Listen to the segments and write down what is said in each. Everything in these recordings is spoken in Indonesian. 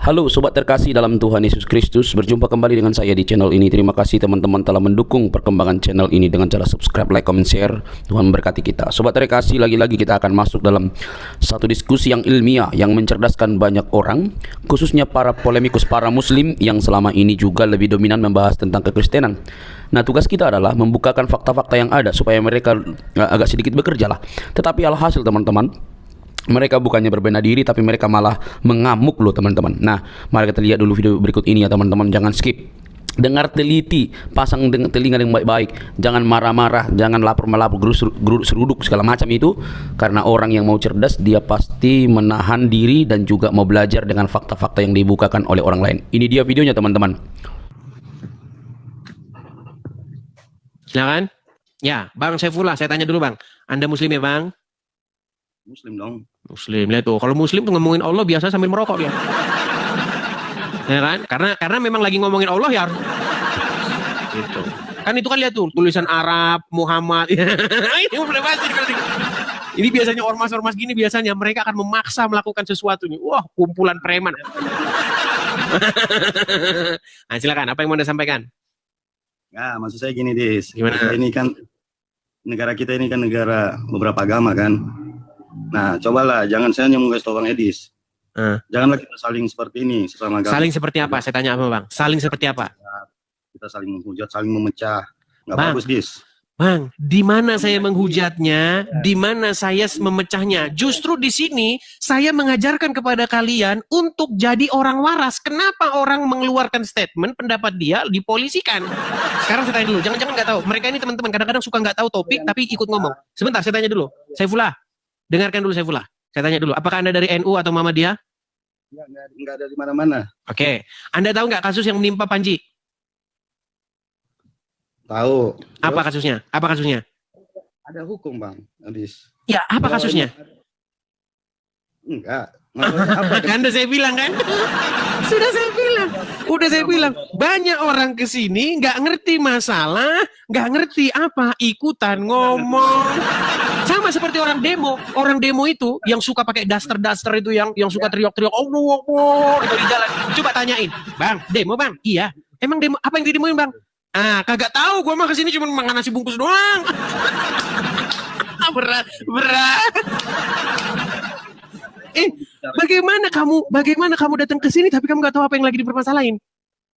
Halo sobat terkasih dalam Tuhan Yesus Kristus, berjumpa kembali dengan saya di channel ini. Terima kasih teman-teman telah mendukung perkembangan channel ini dengan cara subscribe, like, comment, share. Tuhan memberkati kita. Sobat terkasih, lagi-lagi kita akan masuk dalam satu diskusi yang ilmiah yang mencerdaskan banyak orang, khususnya para polemikus, para muslim yang selama ini juga lebih dominan membahas tentang kekristenan. Nah, tugas kita adalah membukakan fakta-fakta yang ada supaya mereka agak sedikit bekerja lah. Tetapi alhasil teman-teman, mereka bukannya berbenah diri, tapi mereka malah mengamuk loh teman-teman. Nah, mari kita lihat dulu video berikut ini ya teman-teman. Jangan skip. Dengar teliti, pasang dengan telinga yang baik-baik. Jangan marah-marah, jangan lapor-melapor, seruduk segala macam itu. Karena orang yang mau cerdas, dia pasti menahan diri dan juga mau belajar dengan fakta-fakta yang dibukakan oleh orang lain. Ini dia videonya teman-teman. Silakan. Ya, Bang Saifullah, saya tanya dulu Bang. Anda muslim ya Bang? Muslim dong. Muslim, lihat tuh. Kalau muslim tuh ngomongin Allah biasa sambil merokok dia. Ya kan? Karena memang lagi ngomongin Allah ya. Gitu. Kan itu kan lihat tuh tulisan Arab, Muhammad. Ini udah pasti. Ini biasanya ormas-ormas gini biasanya mereka akan memaksa melakukan sesuatu nih. Wah, kumpulan preman. Nah, silakan. Apa yang mau Anda sampaikan? Ya, maksud saya gini, Dis. Gimana? Negara kita ini kan negara beberapa agama kan. Nah, cobalah jangan saya hanya mengasih tahu Bang Edis. Janganlah kita saling seperti ini sesama agama. Saling seperti apa? Saya tanya apa Bang? Saling seperti apa? Kita saling menghujat, saling memecah. Nggak Bang, bagus, Dis. Bang, di mana saya menghujatnya? Di mana saya memecahnya? Justru di sini saya mengajarkan kepada kalian untuk jadi orang waras. Kenapa orang mengeluarkan statement pendapat dia dipolisikan? Sekarang saya tanya dulu. Jangan-jangan nggak tahu. Mereka ini teman-teman kadang-kadang suka nggak tahu topik tapi ikut ngomong. Sebentar, saya tanya dulu. Saifullah, dengarkan dulu Saifullah. Saya tanya dulu. Apakah Anda dari NU atau Muhammadiyah? Nggak ada di mana-mana. Oke. Anda tahu nggak kasus yang menimpa Panji? Tahu. Apa kasusnya? Apa kasusnya? Ada hukum, Bang Edis. Ya, apa kasusnya? Enggak. Apa? Anda saya bilang kan? Sudah saya bilang. Udah saya bilang. Banyak orang kesini nggak ngerti masalah, nggak ngerti apa, ikutan ngomong. Sama seperti orang demo. Orang demo itu yang suka pakai daster itu yang suka teriak-teriak Allah itu di jalan. Coba tanyain, Bang, demo Bang? Iya. Emang demo apa yang didemoin Bang? Ah, kagak tahu. Gua mah kesini cuma makan nasi bungkus doang. berat. Bagaimana kamu datang ke sini tapi kamu nggak tahu apa yang lagi dipermasalahin?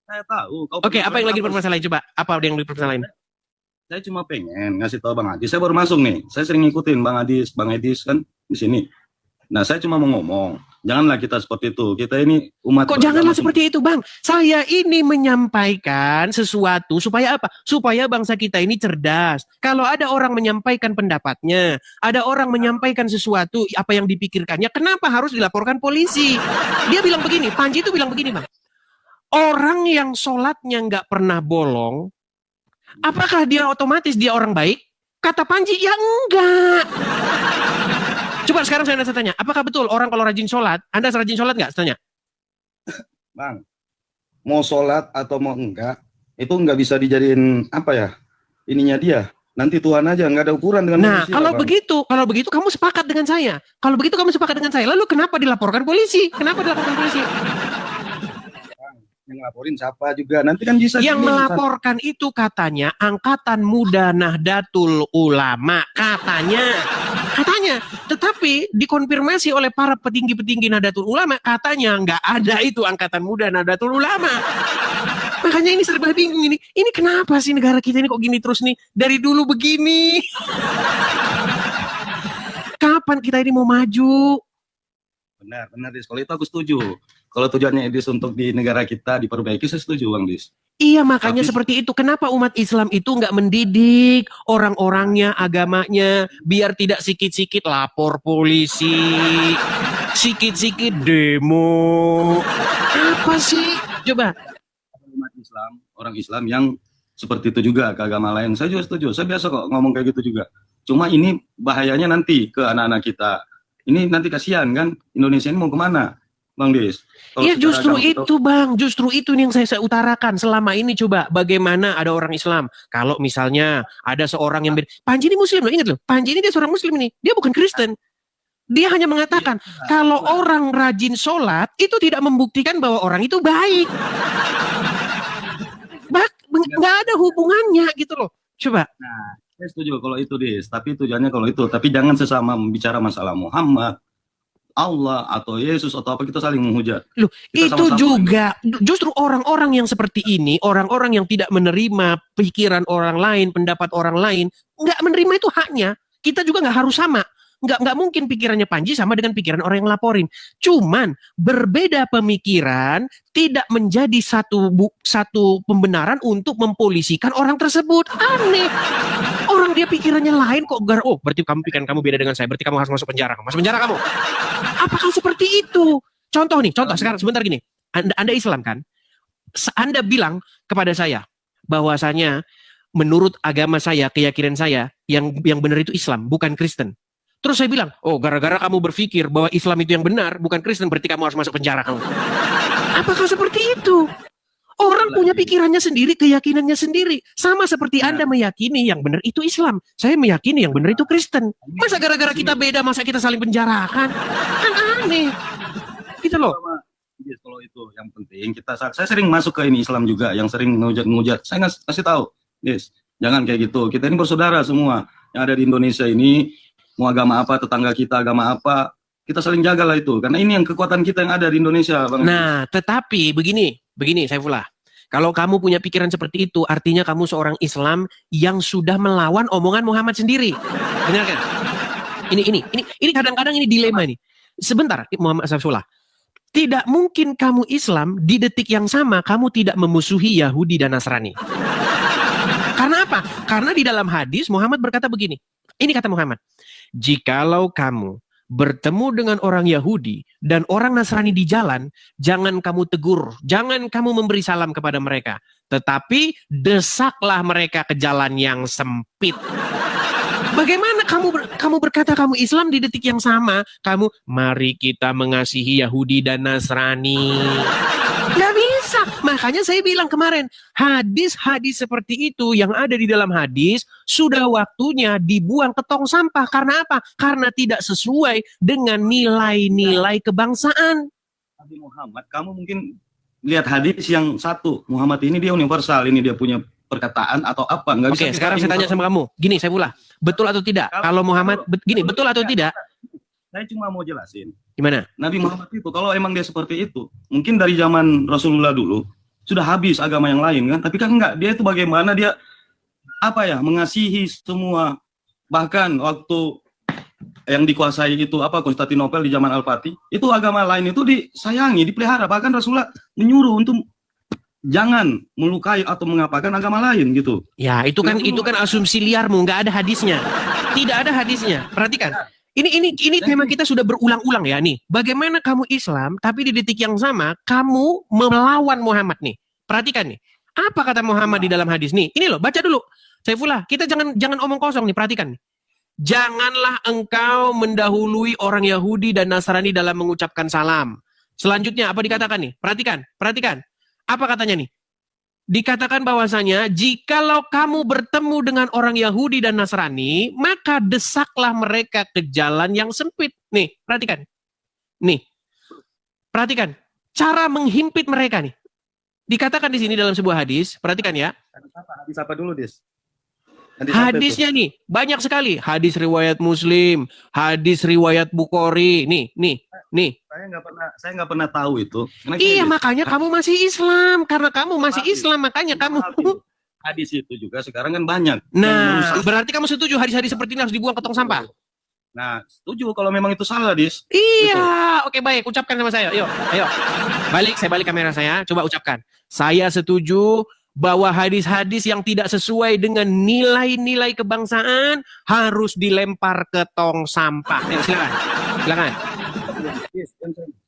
Saya tahu. Oke, apa yang lagi dipermasalahin? Coba, apa yang dipermasalahin? Saya cuma pengen ngasih tahu Bang Adis. Saya baru masuk nih. Saya sering ngikutin Bang Edis kan di sini. Nah, saya cuma mau ngomong, janganlah kita seperti itu. Kita ini umat. Kok janganlah seperti itu, Bang? Saya ini menyampaikan sesuatu supaya apa? Supaya bangsa kita ini cerdas. Kalau ada orang menyampaikan pendapatnya, ada orang menyampaikan sesuatu apa yang dipikirkannya, kenapa harus dilaporkan polisi? Dia bilang begini, Panji itu bilang begini, Bang. Orang yang sholatnya nggak pernah bolong, apakah dia otomatis dia orang baik? Kata Panji, ya enggak. Coba sekarang saya tanya, apakah betul orang kalau rajin sholat, Anda rajin sholat nggak? Tanya. Bang, mau sholat atau mau enggak, itu enggak bisa dijadiin apa ya? Ininya dia. Nanti Tuhan aja, nggak ada ukuran dengan manusia. Nah, kalau Bang. begitu kamu sepakat dengan saya. Kalau begitu kamu sepakat dengan saya. Lalu kenapa dilaporkan polisi? Kenapa dilaporkan polisi? Yang laporin siapa juga, nanti kan bisa. Yang melaporkan itu katanya Angkatan Muda Nahdlatul Ulama, katanya. Tetapi dikonfirmasi oleh para petinggi-petinggi Nahdlatul Ulama, katanya nggak ada itu Angkatan Muda Nahdlatul Ulama. Makanya ini serba bingung ini. Ini kenapa sih negara kita ini kok gini terus nih? Dari dulu begini. Kapan kita ini mau maju? Benar, Dis. Kalau itu aku setuju. Kalau tujuannya Edis untuk di negara kita diperbaiki, saya setuju, Bang Dis. Iya, makanya seperti itu. Kenapa umat Islam itu nggak mendidik orang-orangnya, agamanya, biar tidak sikit-sikit lapor polisi, sikit-sikit demo. Apa sih? Coba. Umat Islam, orang Islam yang seperti itu juga ke agama lain, saya juga setuju. Saya biasa kok ngomong kayak gitu juga. Cuma ini bahayanya nanti ke anak-anak kita. Ini nanti kasihan kan, Indonesia ini mau kemana? Bang Dis. Kalau Iya secara justru agama itu Bang, justru itu yang saya utarakan selama ini. Coba bagaimana ada orang Islam, kalau misalnya ada seorang yang Panji ini Muslim loh, ingat loh, Panji ini dia seorang Muslim ini, dia bukan Kristen. Dia hanya mengatakan kalau orang rajin sholat itu tidak membuktikan bahwa orang itu baik. Nggak ada hubungannya gitu loh. Coba. Nah, saya setuju kalau itu Dis, tapi tujuannya kalau itu, tapi jangan sesama bicara masalah Muhammad, Allah atau Yesus atau apa kita saling menghujat. Loh, Kita itu sama-sama juga justru orang-orang yang seperti ini, orang-orang yang tidak menerima pikiran orang lain, pendapat orang lain, nggak menerima itu haknya. Kita juga nggak harus sama. Nggak mungkin pikirannya Panji sama dengan pikiran orang yang laporin. Cuman berbeda pemikiran tidak menjadi satu pembenaran untuk mempolisikan orang tersebut. Aneh. Orang dia pikirannya lain kok. Oh, berarti pikiran kamu beda dengan saya. Berarti kamu harus masuk penjara. Masuk penjara kamu. Apakah seperti itu? Contoh sekarang sebentar gini. Anda Islam kan? Anda bilang kepada saya bahwasanya menurut agama saya, keyakinan saya, yang benar itu Islam, bukan Kristen. Terus saya bilang, oh gara-gara kamu berpikir bahwa Islam itu yang benar, bukan Kristen, berarti kamu harus masuk penjara kamu. Apakah seperti itu? Orang punya pikirannya sendiri, keyakinannya sendiri. Sama seperti Anda meyakini yang benar itu Islam. Saya meyakini yang benar itu Kristen. Masa gara-gara kita beda, masa kita saling penjarakan? Kan aneh. Gitu loh. Kalau itu yang penting, saya sering masuk ke ini Islam juga, yang sering ngujat. Saya ngasih tahu, Des, jangan kayak gitu. Kita ini bersaudara semua yang ada di Indonesia ini. Mau agama apa, tetangga kita agama apa, kita saling jagalah itu. Karena ini yang kekuatan kita yang ada di Indonesia, Bang. Nah, tetapi begini Saifullah. Kalau kamu punya pikiran seperti itu, artinya kamu seorang Islam yang sudah melawan omongan Muhammad sendiri. Benar kan? Ini kadang-kadang ini dilema nih. Sebentar, Muhammad Saifullah. Tidak mungkin kamu Islam di detik yang sama kamu tidak memusuhi Yahudi dan Nasrani. Karena apa? Karena di dalam hadis Muhammad berkata begini. Ini kata Muhammad. Jikalau kamu bertemu dengan orang Yahudi dan orang Nasrani di jalan, jangan kamu tegur, jangan kamu memberi salam kepada mereka, tetapi desaklah mereka ke jalan yang sempit. Bagaimana kamu berkata kamu Islam di detik yang sama, kamu mari kita mengasihi Yahudi dan Nasrani? Gak bisa. Makanya saya bilang kemarin, hadis-hadis seperti itu yang ada di dalam hadis sudah waktunya dibuang ke tong sampah. Karena apa? Karena tidak sesuai dengan nilai-nilai kebangsaan. Nabi Muhammad, kamu mungkin lihat hadis yang satu, Muhammad ini dia universal, ini dia punya perkataan atau apa? Oke, sekarang saya tanya sama kamu. Gini, saya pula, betul atau tidak? Kalau Muhammad, betul atau tidak? Saya cuma mau jelasin. Gimana? Nabi Muhammad itu, kalau emang dia seperti itu, mungkin dari zaman Rasulullah dulu, sudah habis agama yang lain kan, tapi kan enggak, dia itu bagaimana dia, mengasihi semua, bahkan waktu yang dikuasai itu, Konstantinopel di zaman Al-Fatih, itu agama lain itu disayangi, dipelihara, bahkan Rasulullah menyuruh untuk jangan melukai atau mengapakan agama lain gitu. Ya, itu kan asumsi liarmu, nggak ada hadisnya. Tidak ada hadisnya. Perhatikan. Ini tema kita sudah berulang-ulang ya nih. Bagaimana kamu Islam tapi di detik yang sama kamu melawan Muhammad nih. Perhatikan nih. Apa kata Muhammad di dalam hadis nih? Ini loh, baca dulu. Saifullah, kita jangan omong kosong nih, perhatikan nih. Janganlah engkau mendahului orang Yahudi dan Nasrani dalam mengucapkan salam. Selanjutnya apa dikatakan nih? Perhatikan. Apa katanya nih? Dikatakan bahwasanya jikalau kamu bertemu dengan orang Yahudi dan Nasrani, maka desaklah mereka ke jalan yang sempit. Nih, perhatikan. Perhatikan. Cara menghimpit mereka nih. Dikatakan di sini dalam sebuah hadis, perhatikan ya. Hadis apa dulu, Dis? Hadisnya nih, banyak sekali. Hadis riwayat Muslim, hadis riwayat Bukhari. Nih. Saya nggak pernah tahu itu. Iya, makanya kamu masih Islam. Karena kamu masih Islam, makanya kamu. Hadis itu juga sekarang kan banyak. Nah, berarti kamu setuju hadis-hadis seperti ini harus dibuang ke tong sampah? Nah, setuju kalau memang itu salah, Dis. Iya, oke baik. Ucapkan sama saya. Yuk, ayo. Saya balik kamera saya. Coba ucapkan. Saya setuju bahwa hadis-hadis yang tidak sesuai dengan nilai-nilai kebangsaan harus dilempar ke tong sampah. Silakan.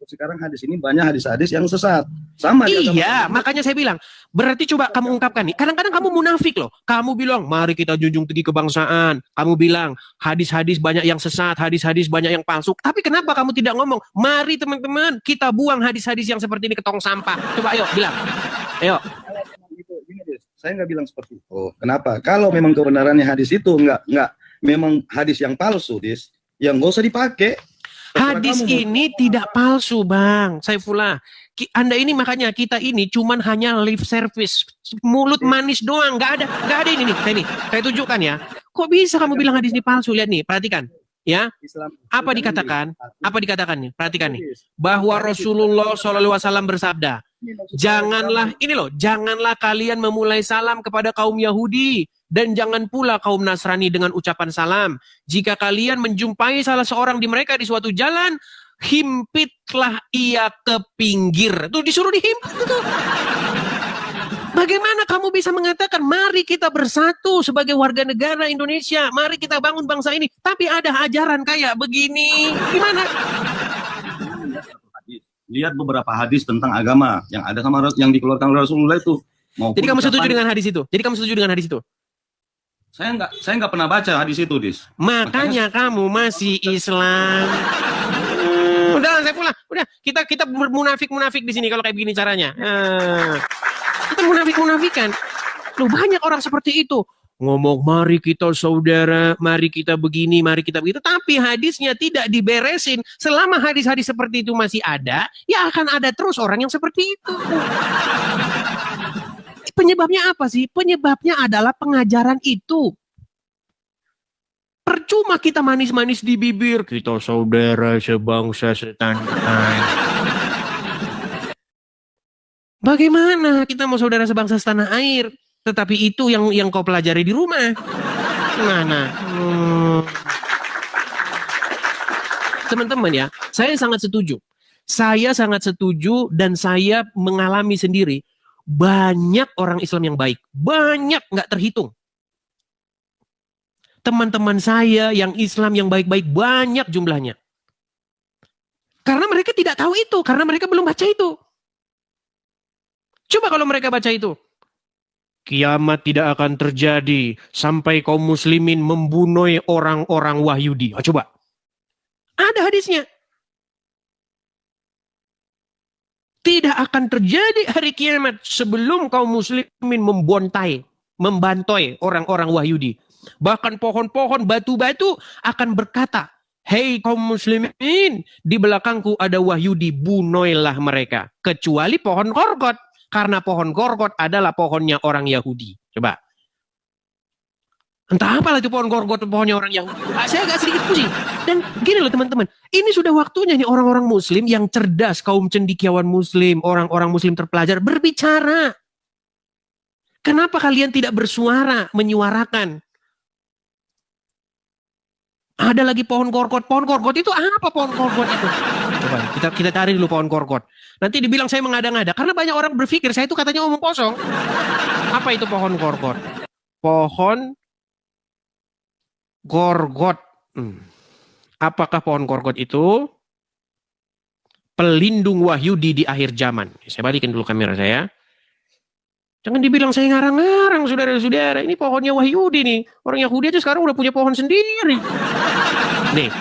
sekarang hadis ini banyak hadis-hadis yang sesat. Sama di agama Iya, Islam. makanya saya bilang, berarti coba kamu ungkapkan nih. Kadang-kadang kamu munafik loh. Kamu bilang, mari kita junjung tinggi kebangsaan. Kamu bilang, hadis-hadis banyak yang sesat, hadis-hadis banyak yang palsu. Tapi kenapa kamu tidak ngomong, mari teman-teman, kita buang hadis-hadis yang seperti ini ke tong sampah. Coba ayo, bilang. Ayo. Gini, Des, saya nggak bilang seperti itu. Kenapa? Kalau memang kebenarannya hadis itu nggak memang hadis yang palsu, Des, yang nggak usah dipakai. Hadis ini tidak palsu, Bang Saifullah. Anda ini makanya kita ini cuman hanya lip service, mulut manis doang, nggak ada ini nih. Saya tunjukkan ya. Kok bisa kamu bilang hadis ini palsu? Lihat nih, perhatikan. Ya, apa dikatakan? Apa dikatakan nih? Perhatikan nih, bahwa Rasulullah SAW bersabda, janganlah kalian memulai salam kepada kaum Yahudi dan jangan pula kaum Nasrani dengan ucapan salam. Jika kalian menjumpai salah seorang di mereka di suatu jalan, himpitlah ia ke pinggir. Tuh disuruh dihimpit tuh. Bagaimana kamu bisa mengatakan mari kita bersatu sebagai warga negara Indonesia, mari kita bangun bangsa ini, tapi ada ajaran kayak begini? Gimana? Lihat beberapa hadis tentang agama yang ada sama yang dikeluarkan oleh Rasulullah itu. Jadi kamu setuju dengan hadis itu? Jadi kamu setuju dengan hadis itu? Saya nggak pernah baca hadis itu, Dis. Makanya kamu masih Islam. Udah, saya pulang. Udah, kita munafik di sini kalau kayak begini caranya. Kita munafik-munafikan. Loh, banyak orang seperti itu. Ngomong mari kita saudara, mari kita begini, mari kita begitu. Tapi hadisnya tidak diberesin. Selama hadis-hadis seperti itu masih ada, ya akan ada terus orang yang seperti itu. Penyebabnya apa sih? Penyebabnya adalah pengajaran itu. Percuma kita manis-manis di bibir. Kita saudara sebangsa setanah air. Bagaimana kita mau saudara sebangsa setanah air? Tetapi itu yang kau pelajari di rumah. Mana? Teman-teman ya, saya sangat setuju. Saya sangat setuju dan saya mengalami sendiri. Banyak orang Islam yang baik. Banyak, nggak terhitung. Teman-teman saya yang Islam yang baik-baik banyak jumlahnya. Karena mereka tidak tahu itu. Karena mereka belum baca itu. Coba kalau mereka baca itu. Kiamat tidak akan terjadi sampai kaum muslimin membunuh orang-orang Wahyudi. Oh, coba. Ada hadisnya. Tidak akan terjadi hari kiamat sebelum kaum muslimin membantai orang-orang Wahyudi. Bahkan pohon-pohon, batu-batu akan berkata, hei kaum muslimin, di belakangku ada Wahyudi, bunuhlah mereka. Kecuali pohon korgot. Karena pohon korgot adalah pohonnya orang Yahudi. Coba. Entah apalah itu pohon korgot, pohonnya orang Yahudi. Saya agak sedikit pusing. Dan gini loh teman-teman. Ini sudah waktunya nih orang-orang muslim yang cerdas, kaum cendekiawan muslim, orang-orang muslim terpelajar, berbicara. Kenapa kalian tidak bersuara, menyuarakan? Ada lagi pohon korgot. Pohon korgot itu apa pohon korgot itu? Coba kita cari dulu pohon korgot. Nanti dibilang saya mengada-ngada. Karena banyak orang berpikir saya itu katanya omong kosong. Apa itu pohon korgot? Pohon korgot. Apakah pohon korgot itu? Pelindung Wahyudi di akhir zaman. Saya balikin dulu kamera saya. Jangan dibilang saya ngarang-ngarang, saudara-saudara. Ini pohonnya Wahyudi nih. Orang Yahudi aja sekarang udah punya pohon sendiri. Nih.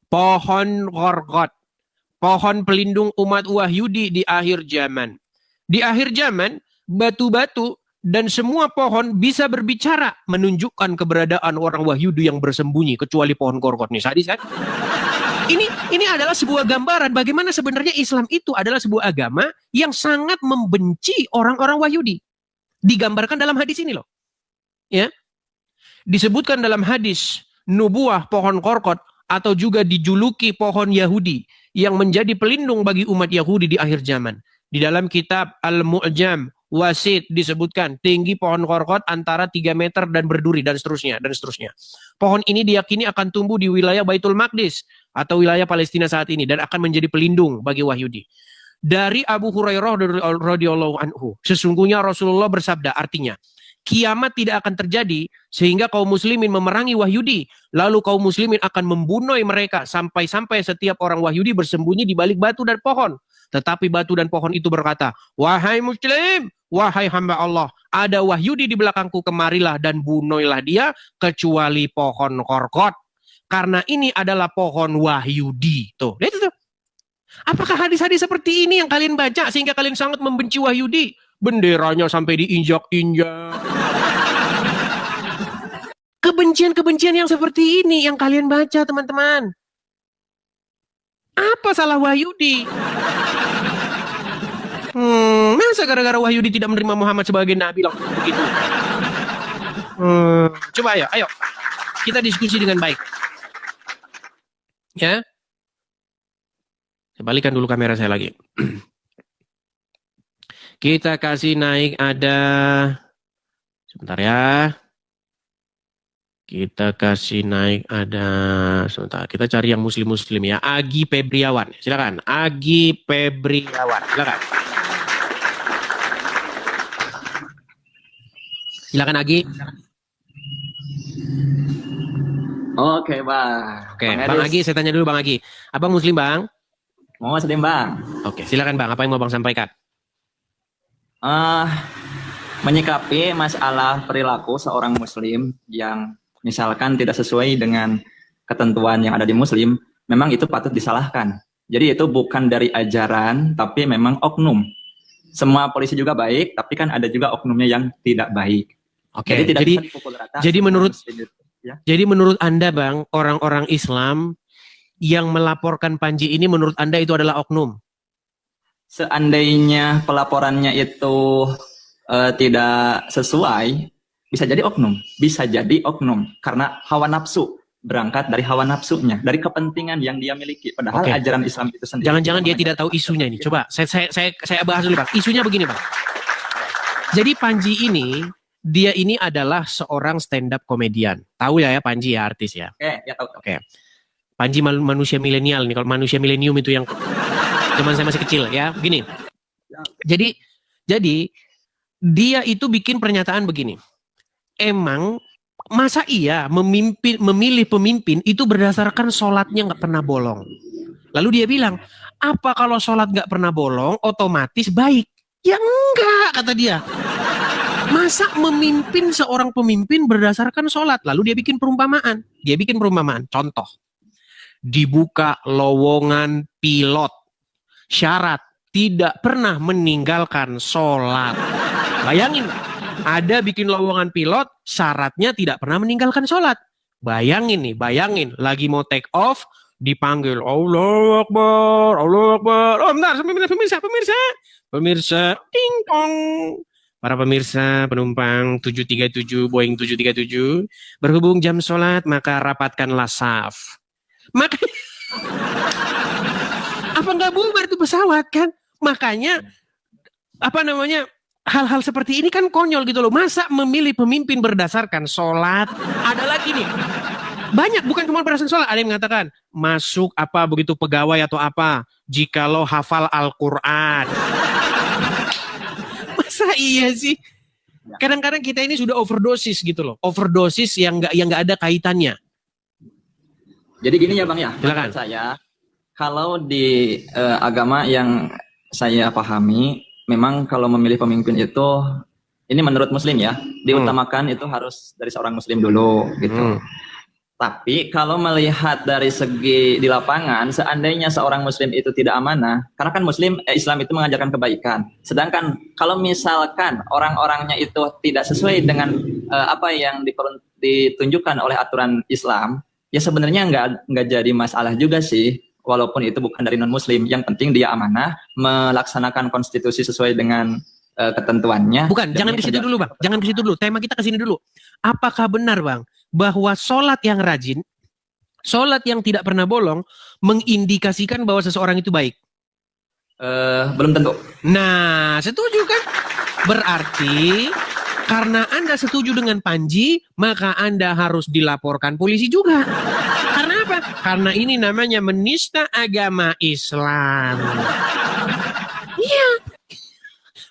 Pohon korgot. Pohon pelindung umat Wahyudi di akhir zaman. Di akhir zaman, batu-batu dan semua pohon bisa berbicara. Menunjukkan keberadaan orang Wahyudi yang bersembunyi. Kecuali pohon korgot nih. Sadis kan? Ini adalah sebuah gambaran bagaimana sebenarnya Islam itu adalah sebuah agama yang sangat membenci orang-orang Wahyudi. Digambarkan dalam hadis ini loh. Ya. Disebutkan dalam hadis nubuah pohon korkot atau juga dijuluki pohon Yahudi yang menjadi pelindung bagi umat Yahudi di akhir zaman. Di dalam kitab Al-Mu'jam Wasit disebutkan tinggi pohon korkot antara 3 meter dan berduri dan seterusnya dan seterusnya. Pohon ini diyakini akan tumbuh di wilayah Baitul Maqdis atau wilayah Palestina saat ini dan akan menjadi pelindung bagi Wahyudi. Dari Abu Hurairah radhiyallahu anhu, sesungguhnya Rasulullah bersabda, artinya kiamat tidak akan terjadi sehingga kaum muslimin memerangi Wahyudi. Lalu kaum muslimin akan membunuh mereka sampai-sampai setiap orang Wahyudi bersembunyi di balik batu dan pohon. Tetapi batu dan pohon itu berkata, wahai muslim, wahai hamba Allah, ada Wahyudi di belakangku, kemarilah dan bunuhlah dia kecuali pohon korkot. Karena ini adalah pohon Wahyudi. Tuh, lihat itu. Apakah hadis-hadis seperti ini yang kalian baca sehingga kalian sangat membenci Wahyudi? Benderanya sampai diinjak-injak. Kebencian-kebencian yang seperti ini yang kalian baca, teman-teman. Apa salah Wahyudi? Masa gara-gara Wahyudi tidak menerima Muhammad sebagai nabi langsung begitu? Coba ayo kita diskusi dengan baik. Ya. Saya balikan dulu kamera saya lagi. Kita kasih naik ada, sebentar ya. Kita kasih naik ada, sebentar. Kita cari yang muslim-muslim ya. Agi Febriawan, silakan. Agi Febriawan, silakan. Silakan Agi. Oke, Bang. Oke, Bang Agi, saya tanya dulu Bang Agi. Abang muslim, Bang? Muslim, Bang. Oke, silakan Bang. Apa yang mau Bang sampaikan? Menyikapi masalah perilaku seorang muslim yang misalkan tidak sesuai dengan ketentuan yang ada di muslim, memang itu patut disalahkan. Jadi itu bukan dari ajaran, tapi memang oknum. Semua polisi juga baik, tapi kan ada juga oknumnya yang tidak baik. Oke, jadi tidak bisa dipukul rata. Jadi menurut Anda, Bang, orang-orang Islam yang melaporkan Panji ini menurut Anda itu adalah oknum? Seandainya pelaporannya itu tidak sesuai, bisa jadi oknum. Bisa jadi oknum karena hawa nafsu, berangkat dari hawa nafsunya, dari kepentingan yang dia miliki. Padahal ajaran Islam itu sendiri. Jangan-jangan dia tidak tahu isunya ini. Coba saya bahas dulu, Bang. Isunya begini, Bang. Jadi Panji ini, dia ini adalah seorang stand up komedian. Tahu ya Panji ya, artis ya. Oke, ya tahu. Oke. Panji manusia milenial nih. Kalau manusia milenium itu yang zaman saya masih kecil ya. Begini. Jadi dia itu bikin pernyataan begini. Emang masa iya memilih pemimpin itu berdasarkan sholatnya nggak pernah bolong? Lalu dia bilang, apa kalau sholat nggak pernah bolong otomatis baik? Ya enggak, kata dia. Masa memimpin seorang pemimpin berdasarkan sholat? Lalu dia bikin perumpamaan. Contoh. Dibuka lowongan pilot. Syarat tidak pernah meninggalkan sholat. Bayangin, ada bikin lowongan pilot, syaratnya tidak pernah meninggalkan sholat. Bayangin, lagi mau take off, dipanggil, Allahu Akbar, Allahu Akbar. Oh bentar, pemirsa, ting tong. Para pemirsa, penumpang 737, Boeing 737, berhubung jam sholat, maka rapatkanlah saf. Makanya, apa nggak bubar itu pesawat kan? Makanya, hal-hal seperti ini kan konyol gitu loh. Masa memilih pemimpin berdasarkan sholat? Ada lagi nih. Banyak, bukan cuma berdasarkan sholat. Ada yang mengatakan, masuk apa begitu pegawai atau apa, jikalau hafal Al-Quran. Masa iya sih? Kadang-kadang kita ini sudah overdosis gitu loh. Overdosis yang nggak ada kaitannya. Jadi gini ya Bang ya, silakan. Saya, kalau di agama yang saya pahami, memang kalau memilih pemimpin itu, ini menurut Muslim ya, diutamakan itu harus dari seorang Muslim dulu gitu. Tapi kalau melihat dari segi di lapangan, seandainya seorang Muslim itu tidak amanah, karena kan Islam itu mengajarkan kebaikan. Sedangkan kalau misalkan orang-orangnya itu tidak sesuai dengan apa yang ditunjukkan oleh aturan Islam, ya sebenarnya nggak jadi masalah juga sih. Walaupun itu bukan dari non-Muslim, yang penting dia amanah, melaksanakan konstitusi sesuai dengan ketentuannya. Bukan, jangan ke situ dulu Bang. Jangan ke situ dulu, tema kita ke sini dulu. Apakah benar Bang, bahwa sholat yang rajin, sholat yang tidak pernah bolong, mengindikasikan bahwa seseorang itu baik? Belum tentu. Nah, setuju kan? Berarti, karena Anda setuju dengan Panji, maka Anda harus dilaporkan polisi juga. Karena apa? Karena ini namanya menista agama Islam. Iya.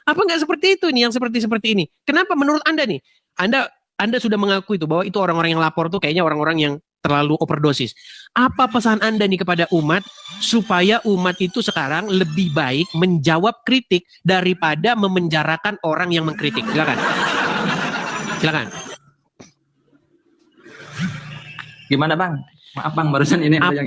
Apa nggak seperti itu nih, yang seperti ini? Kenapa menurut Anda nih? Anda sudah mengaku itu bahwa itu orang-orang yang lapor tuh kayaknya orang-orang yang terlalu overdosis. Apa pesan Anda nih kepada umat supaya umat itu sekarang lebih baik menjawab kritik daripada memenjarakan orang yang mengkritik? Silakan. Silakan. Gimana Bang? Maaf Bang, barusan ini ada yang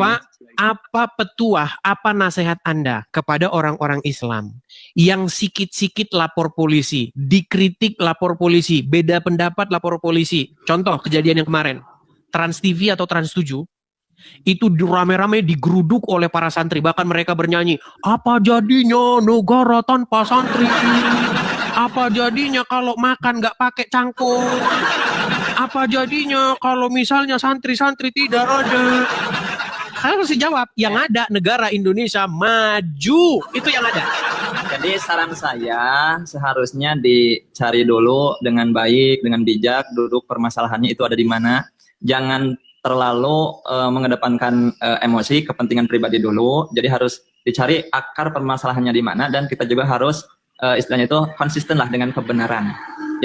Apa petuah, apa nasihat Anda kepada orang-orang Islam yang sikit-sikit lapor polisi, dikritik lapor polisi, beda pendapat lapor polisi? Contoh kejadian yang kemarin, Trans TV atau Trans 7, itu rame-rame digeruduk oleh para santri, bahkan mereka bernyanyi, apa jadinya negara tanpa santri? Apa jadinya kalau makan nggak pakai cangkul? Apa jadinya kalau misalnya santri-santri tidak ada? Kalian harus jawab, yang ada negara Indonesia maju, itu yang ada. Jadi saran saya seharusnya dicari dulu dengan baik, dengan bijak, duduk permasalahannya itu ada di mana. Jangan terlalu mengedepankan emosi, kepentingan pribadi dulu. Jadi harus dicari akar permasalahannya di mana, dan kita juga harus istilahnya itu konsisten lah dengan kebenaran.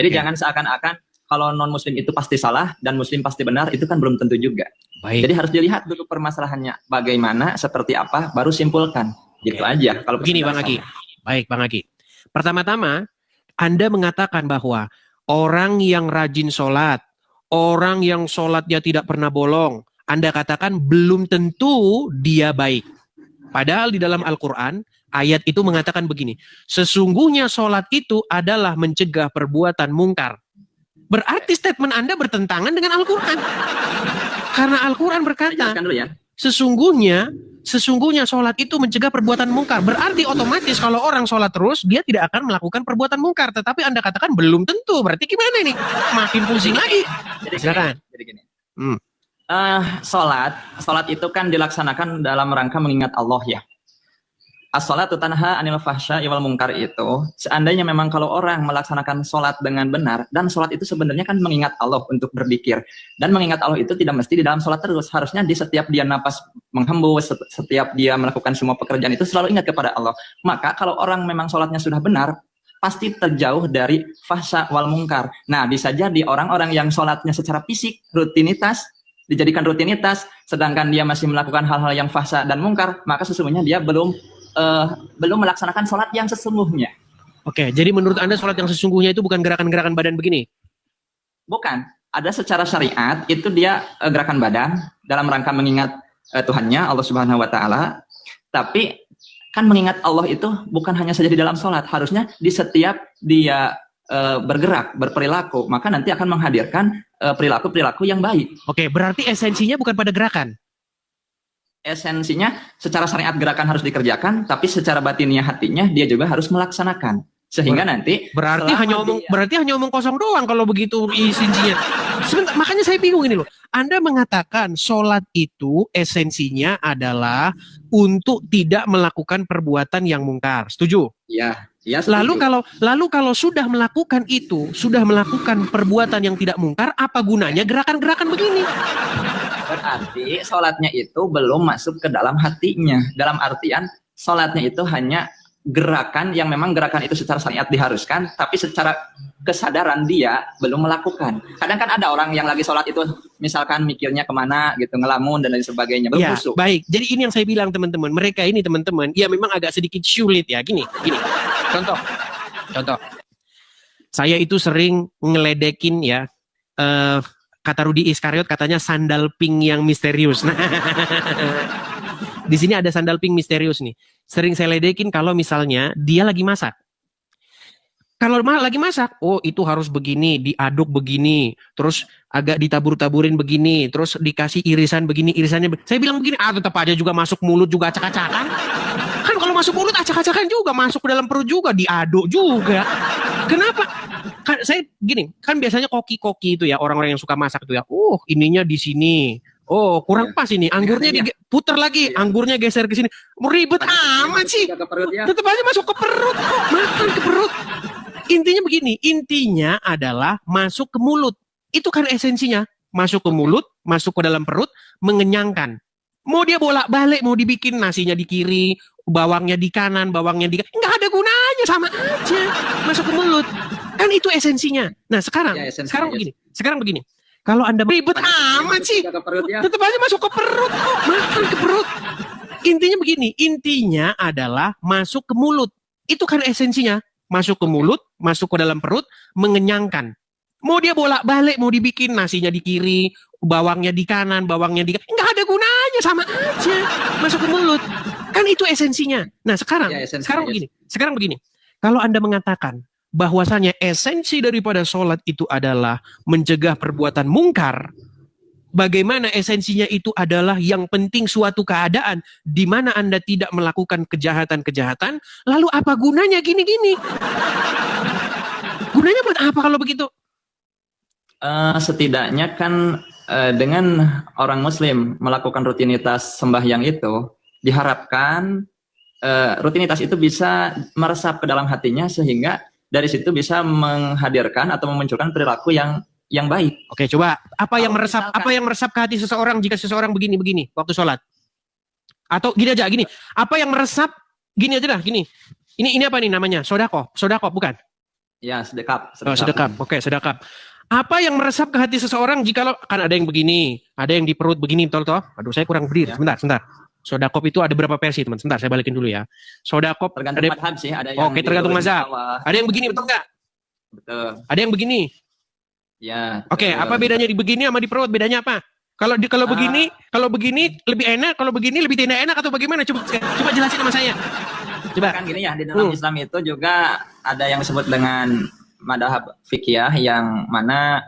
Jadi jangan seakan-akan kalau non-muslim itu pasti salah dan muslim pasti benar, itu kan belum tentu juga. Baik. Jadi harus dilihat dulu permasalahannya bagaimana, seperti apa, baru simpulkan. Gitu aja. Kalau begini Bang Aki. Baik Bang Aki. Pertama-tama, Anda mengatakan bahwa orang yang rajin sholat, orang yang sholatnya tidak pernah bolong, Anda katakan belum tentu dia baik. Padahal di dalam Al-Quran, ayat itu mengatakan begini, sesungguhnya sholat itu adalah mencegah perbuatan mungkar. Berarti statement Anda bertentangan dengan Al-Quran. Karena Al-Quran berkata, sesungguhnya sholat itu mencegah perbuatan mungkar. Berarti otomatis kalau orang sholat terus, dia tidak akan melakukan perbuatan mungkar. Tetapi Anda katakan belum tentu. Berarti gimana ini? Makin pusing lagi. Silakan. Jadi gini. Sholat itu kan dilaksanakan dalam rangka mengingat Allah ya. As-sholatu tanha anil fahsya'i wal munkar itu, seandainya memang kalau orang melaksanakan sholat dengan benar, dan sholat itu sebenarnya kan mengingat Allah untuk berzikir, dan mengingat Allah itu tidak mesti di dalam sholat terus, harusnya di setiap dia napas menghembus, setiap dia melakukan semua pekerjaan itu selalu ingat kepada Allah. Maka kalau orang memang sholatnya sudah benar, pasti terjauh dari fahsya wal munkar. Nah, bisa jadi orang-orang yang sholatnya secara fisik, rutinitas, dijadikan rutinitas, sedangkan dia masih melakukan hal-hal yang fahsya dan munkar, maka sesungguhnya dia belum melaksanakan sholat yang sesungguhnya. Oke, jadi menurut Anda sholat yang sesungguhnya itu bukan gerakan-gerakan badan begini? Bukan. Ada secara syariat, itu dia gerakan badan dalam rangka mengingat Tuhannya, Allah Subhanahu wa Ta'ala. Tapi kan mengingat Allah itu bukan hanya saja di dalam sholat, harusnya di setiap dia bergerak, berperilaku, maka nanti akan menghadirkan perilaku-perilaku yang baik. Oke, berarti esensinya bukan pada gerakan? Esensinya secara syariat gerakan harus dikerjakan, tapi secara batinnya hatinya dia juga harus melaksanakan. Sehingga nanti berarti hanya omong kosong doang kalau begitu esensinya. Sebentar, makanya saya bingung ini loh. Anda mengatakan sholat itu esensinya adalah untuk tidak melakukan perbuatan yang mungkar. Setuju? Ya, Lalu kalau sudah melakukan itu, sudah melakukan perbuatan yang tidak mungkar, apa gunanya gerakan-gerakan begini? Berarti sholatnya itu belum masuk ke dalam hatinya. Dalam artian sholatnya itu hanya gerakan yang memang gerakan itu secara syariat diharuskan, tapi secara kesadaran dia belum melakukan. Kadang kan ada orang yang lagi sholat itu misalkan mikirnya kemana gitu, ngelamun dan lain sebagainya, belum ya, khusyuk. Baik, jadi ini yang saya bilang teman-teman, mereka ini teman-teman, ya memang agak sedikit sulit ya, gini. Contoh. Saya itu sering ngeledekin ya, kata Rudi Iskariot katanya sandal pink yang misterius. Nah, di sini ada sandal pink misterius nih. Sering saya ledekin kalau misalnya dia lagi masak. Kalau lagi masak, oh itu harus begini, diaduk begini, terus agak ditabur-taburin begini, terus dikasih irisan begini, irisannya. Saya bilang begini, tetap aja juga masuk mulut juga acak-acakan. Kan kalau masuk mulut acak-acakan juga, masuk ke dalam perut juga, diaduk juga. Kenapa? Kan saya gini, kan biasanya koki-koki itu ya, orang-orang yang suka masak itu ya. Ininya di sini. Oh, kurang pas ini. Anggurnya diputar lagi, anggurnya geser ke sini. Ribet amat sih. Tetap aja masuk ke perut kok, makan ke perut. Intinya begini, intinya adalah masuk ke mulut. Itu kan esensinya. Masuk ke mulut, masuk ke dalam perut, mengenyangkan. Mau dia bolak-balik, mau dibikin nasinya di kiri, bawangnya di kanan, bawangnya di kanan. Nggak ada gunanya, sama aja masuk ke mulut. Kan itu esensinya. Nah sekarang, Ya, esensinya, sekarang begini. Kalau Anda ribet amat sih, Ke perut ya. tetap aja masuk ke perut kok, makan ke perut. Intinya begini, intinya adalah masuk ke mulut. Itu kan esensinya. Masuk ke mulut, masuk ke dalam perut, mengenyangkan. Mau dia bolak-balik, mau dibikin nasinya di kiri, bawangnya di kanan, bawangnya di kanan. Nggak ada gunanya, sama aja masuk ke mulut. Kan itu esensinya. Nah sekarang, Ya, esensinya, sekarang begini. Kalau Anda mengatakan bahwasanya esensi daripada sholat itu adalah mencegah perbuatan mungkar, bagaimana esensinya itu adalah yang penting suatu keadaan di mana Anda tidak melakukan kejahatan-kejahatan, lalu apa gunanya gini-gini? Gunanya buat apa kalau begitu? Setidaknya kan dengan orang Muslim melakukan rutinitas sembahyang itu, diharapkan rutinitas itu bisa meresap ke dalam hatinya sehingga dari situ bisa menghadirkan atau memunculkan perilaku yang baik. Oke, coba apa yang Kalau meresap misalkan- apa yang meresap ke hati seseorang jika seseorang begini-begini waktu sholat? Atau gini aja, gini. Apa yang meresap gini aja dah, gini. Ini apa nih namanya? Sodako bukan? Ya, sedekap. Oh, sedekap. Oke, sedekap. Apa yang meresap ke hati seseorang jika kan ada yang begini, ada yang di perut begini, betul toh? Aduh, saya kurang berdiri. Ya. Sebentar. Sodakop itu ada berapa versi, teman? Sebentar, saya balikin dulu ya. Sodakop Tergantung ada, mazhab sih, ada yang Oke, tergantung di mazhab. bawah. ada yang begini, betul nggak? Betul. Ada yang begini. Ya. Oke, betul. apa bedanya di begini sama di perut? Bedanya apa? Kalau begini lebih enak, kalau begini lebih tidak enak atau bagaimana? Coba jelasin sama saya. Coba. Kan gini ya, di dalam Islam itu juga ada yang disebut dengan madhab fikih yang mana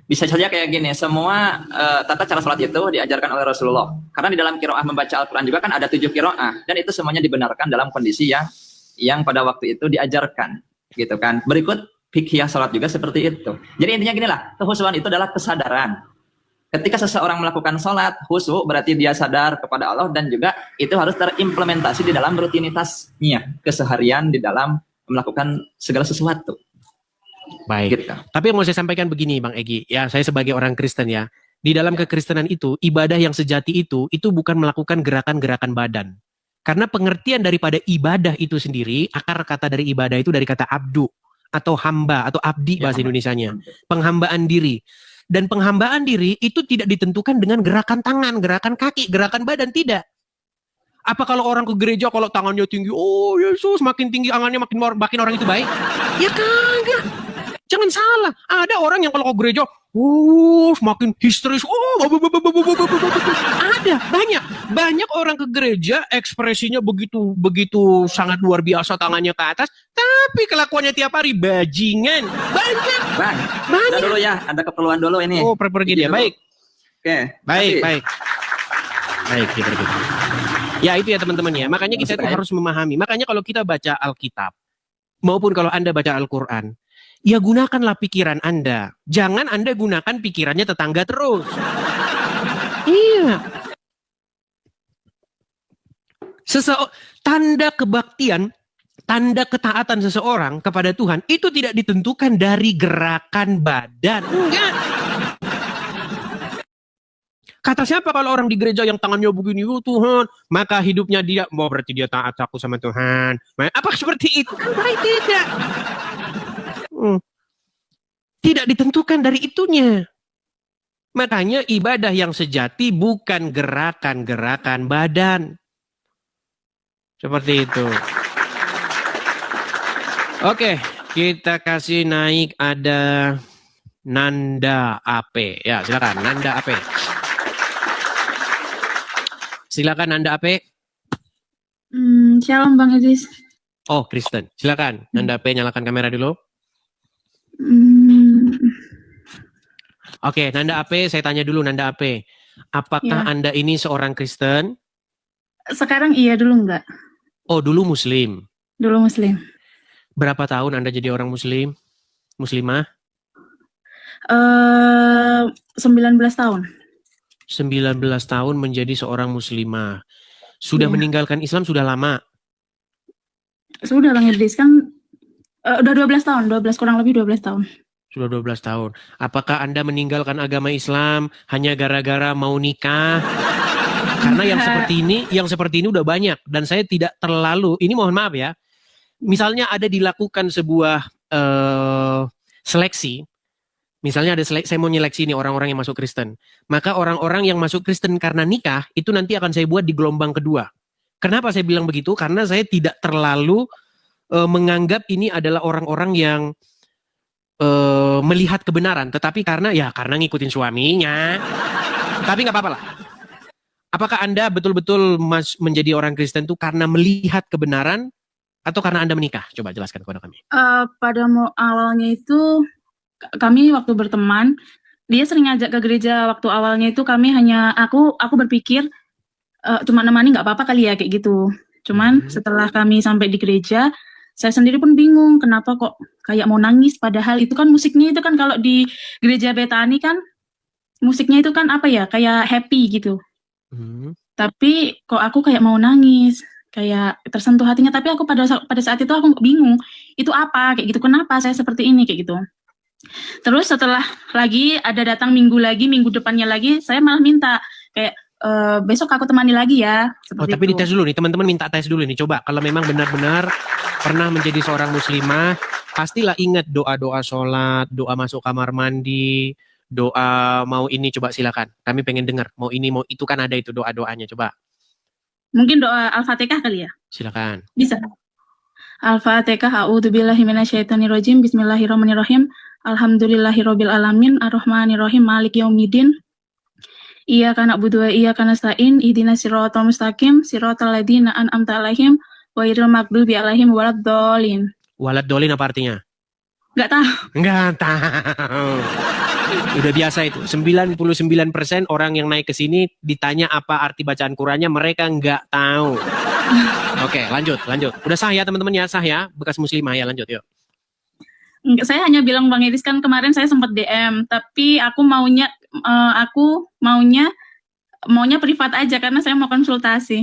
bisa saja kayak gini, semua tata cara sholat itu diajarkan oleh Rasulullah. Karena di dalam qiraah membaca Al-Quran juga kan ada 7 qiraah, dan itu semuanya dibenarkan dalam kondisi yang pada waktu itu diajarkan, gitu kan. Berikut fikih sholat juga seperti itu. Jadi intinya gini lah, kehusuan itu adalah kesadaran. Ketika seseorang melakukan sholat, khusyuk berarti dia sadar kepada Allah dan juga itu harus terimplementasi di dalam rutinitasnya, keseharian di dalam melakukan segala sesuatu. Baik. Gitu. Tapi yang mau saya sampaikan begini, Bang Egi. Ya, saya sebagai orang Kristen ya. Di dalam kekristenan itu, ibadah yang sejati itu bukan melakukan gerakan-gerakan badan. Karena pengertian daripada ibadah itu sendiri, akar kata dari ibadah itu dari kata abdu atau hamba atau abdi bahasa Indonesianya. Penghambaan diri. Dan penghambaan diri itu tidak ditentukan dengan gerakan tangan, gerakan kaki, gerakan badan, tidak. Apa kalau orang ke gereja kalau tangannya tinggi, oh Yesus, makin tinggi tangannya makin orang itu baik? Ya kagak. Jangan salah, ada orang yang kalau ke gereja, makin histeris, ada banyak orang ke gereja ekspresinya begitu sangat luar biasa, tangannya ke atas, tapi kelakuannya tiap hari bajingan, banyak. Udah dulu ya, ada keperluan dulu ini. Oh, pergi dia, baik. Oke, Baik, kita pergi. Ya itu ya teman-teman ya, makanya kita itu harus memahami. Makanya kalau kita baca Alkitab, maupun kalau Anda baca Al-Quran, ya gunakanlah pikiran Anda. Jangan Anda gunakan pikirannya tetangga terus. Iya. Tanda kebaktian, tanda ketaatan seseorang kepada Tuhan itu tidak ditentukan dari gerakan badan. Enggak. Kata siapa kalau orang di gereja yang tangannya begini, oh Tuhan, maka hidupnya dia, berarti dia taat aku sama Tuhan. Apa seperti itu? Tidak. Tidak ditentukan dari itunya. Makanya ibadah yang sejati bukan gerakan-gerakan badan. Seperti itu. Oke, kita kasih naik ada Nanda AP. Ya, silakan Nanda AP. Silakan Nanda AP. Shalom Bang Idris. Oh, Kristen. Silakan Nanda AP, nyalakan kamera dulu. Oke, Nanda AP, saya tanya dulu Nanda AP. Apakah Ya. Anda ini seorang Kristen? Sekarang iya, dulu enggak. Oh, dulu Muslim. Dulu Muslim. Berapa tahun Anda jadi orang Muslim? Muslimah? 19 tahun. 19 tahun menjadi seorang muslimah. Sudah Iya. meninggalkan Islam sudah lama? Sudah Bang Idris kan udah 12 tahun, kurang lebih 12 tahun. Sudah 12 tahun. Apakah Anda meninggalkan agama Islam hanya gara-gara mau nikah? Karena yang seperti ini udah banyak dan saya tidak terlalu, ini mohon maaf ya. Misalnya ada dilakukan sebuah seleksi, misalnya ada saya mau nyeleksi ini orang-orang yang masuk Kristen. Maka orang-orang yang masuk Kristen karena nikah itu nanti akan saya buat di gelombang kedua. Kenapa saya bilang begitu? Karena saya tidak terlalu menganggap ini adalah orang-orang yang melihat kebenaran, tetapi karena ngikutin suaminya. Tapi nggak apa-apa lah. Apakah Anda betul-betul menjadi orang Kristen itu karena melihat kebenaran atau karena Anda menikah? Coba jelaskan kepada kami. Pada awalnya itu kami waktu berteman, dia sering ngajak ke gereja. Waktu awalnya itu kami hanya aku berpikir cuma nemani nggak apa-apa kali ya kayak gitu. Cuman setelah kami sampai di gereja, saya sendiri pun bingung kenapa kok kayak mau nangis, padahal itu kan musiknya itu kan kalau di gereja Betani kan musiknya itu kan apa ya, kayak happy gitu. Tapi kok aku kayak mau nangis, kayak tersentuh hatinya, tapi aku pada saat itu aku bingung itu apa kayak gitu, kenapa saya seperti ini kayak gitu. Terus setelah lagi ada datang minggu depannya lagi, saya malah minta kayak besok aku temani lagi ya. Tapi dites dulu nih, teman-teman minta tes dulu nih. Coba kalau memang benar-benar pernah menjadi seorang muslimah, pastilah ingat doa-doa sholat, doa masuk kamar mandi, doa mau ini, coba silakan. Kami pengen dengar. Mau ini, mau itu, kan ada itu doa-doanya. Coba. Mungkin doa Al-Fatihah kali ya? Silakan. Bisa. Al-Fatihah, a'udzubillahi minasyaitonirrajim, bismillahirrahmanirrahim, alhamdulillahirabbil alamin, arrahmanirrahim, maliki yaumiddin. Iyyaka na'budu wa iyyaka nasta'in, ihdinas siratal mustaqim, siratal ladzina an'amta 'alaihim, ghairil maghdubi 'alaihim waladdallin. Waladdallin apa artinya? Nggak tahu. Udah biasa itu. 99% orang yang naik ke sini ditanya apa arti bacaan Qurannya, mereka nggak tahu. Oke, lanjut. Udah sah ya teman-teman ya, sah ya, bekas muslimah ya, lanjut yuk. Saya hanya bilang Bang Edis, kan kemarin saya sempat DM, tapi aku maunya privat aja karena saya mau konsultasi.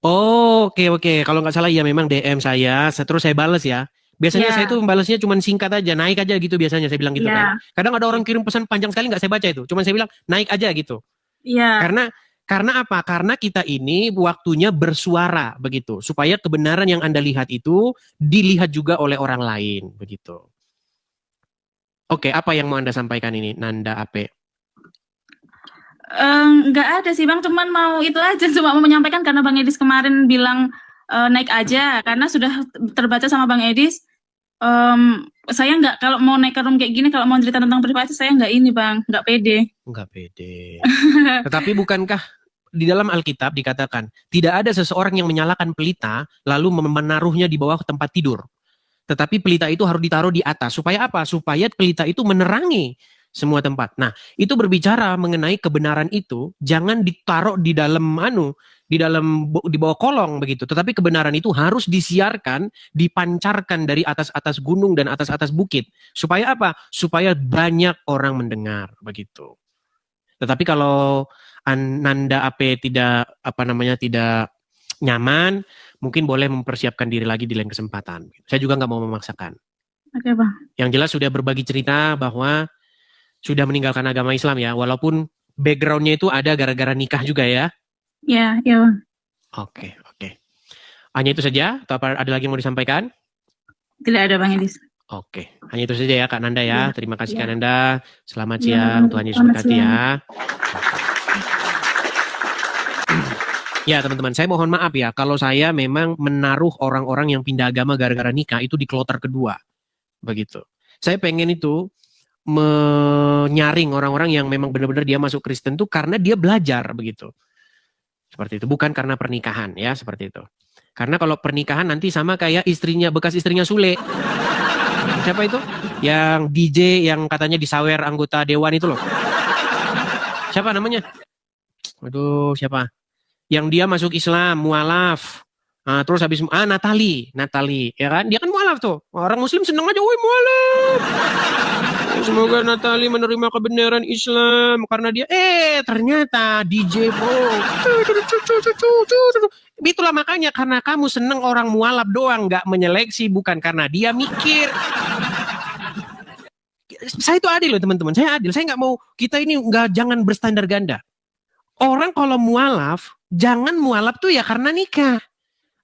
Oh, oke. Kalau nggak salah ya memang DM saya, terus saya bales ya. Biasanya saya tuh balasnya cuma singkat aja, naik aja gitu biasanya, saya bilang gitu kan. Kadang ada orang kirim pesan panjang sekali nggak saya baca itu, cuma saya bilang naik aja gitu. Iya. Karena apa? Karena kita ini waktunya bersuara begitu, supaya kebenaran yang Anda lihat itu dilihat juga oleh orang lain begitu. Oke, apa yang mau Anda sampaikan ini, Nanda Ape? Nggak ada sih Bang, cuman mau itu aja, cuma mau menyampaikan karena Bang Edis kemarin bilang naik aja, karena sudah terbaca sama Bang Edis. Saya nggak, kalau mau naik ke room kayak gini, kalau mau cerita tentang privasi, saya nggak ini Bang, nggak pede. Tetapi bukankah di dalam Alkitab dikatakan tidak ada seseorang yang menyalakan pelita lalu menaruhnya di bawah tempat tidur, tetapi pelita itu harus ditaruh di atas. Supaya apa? Supaya pelita itu menerangi semua tempat. Nah, itu berbicara mengenai kebenaran itu jangan ditaruh di dalam di bawah kolong begitu. Tetapi kebenaran itu harus disiarkan, dipancarkan dari atas-atas gunung dan atas-atas bukit. Supaya apa? Supaya banyak orang mendengar begitu. Tetapi kalau Nanda Ape tidak nyaman, mungkin boleh mempersiapkan diri lagi di lain kesempatan. Saya juga nggak mau memaksakan. Oke, Bang. Yang jelas sudah berbagi cerita bahwa sudah meninggalkan agama Islam ya, walaupun backgroundnya itu ada gara-gara nikah juga ya. Ya Bang. Oke. Hanya itu saja, atau ada lagi yang mau disampaikan? Tidak ada Bang Edis. Oke, hanya itu saja ya Kak Nanda ya. Terima kasih Kak Nanda. Selamat Ya, siang, Tuhan Yesus berkati ya. Ya teman-teman, saya mohon maaf ya kalau saya memang menaruh orang-orang yang pindah agama gara-gara nikah itu di kloter kedua. Begitu. Saya pengen itu menyaring orang-orang yang memang benar-benar dia masuk Kristen tuh karena dia belajar begitu. Seperti itu, bukan karena pernikahan ya, seperti itu. Karena kalau pernikahan nanti sama kayak bekas istrinya Sule. Siapa itu? Yang DJ yang katanya disawer anggota dewan itu loh. Siapa namanya? Aduh, siapa? Yang dia masuk Islam, mualaf. Nah, terus habis Natali, ya kan? Dia kan mualaf tuh. Orang muslim seneng aja, woi mualaf. Semoga Natali menerima kebenaran Islam karena dia ternyata DJ bro. Itulah makanya karena kamu seneng orang mualaf doang, nggak menyeleksi, bukan karena dia mikir. Saya itu adil loh teman-teman, saya adil. Saya nggak mau kita ini jangan berstandar ganda. Orang kalau mualaf, jangan mualaf tuh ya karena nikah.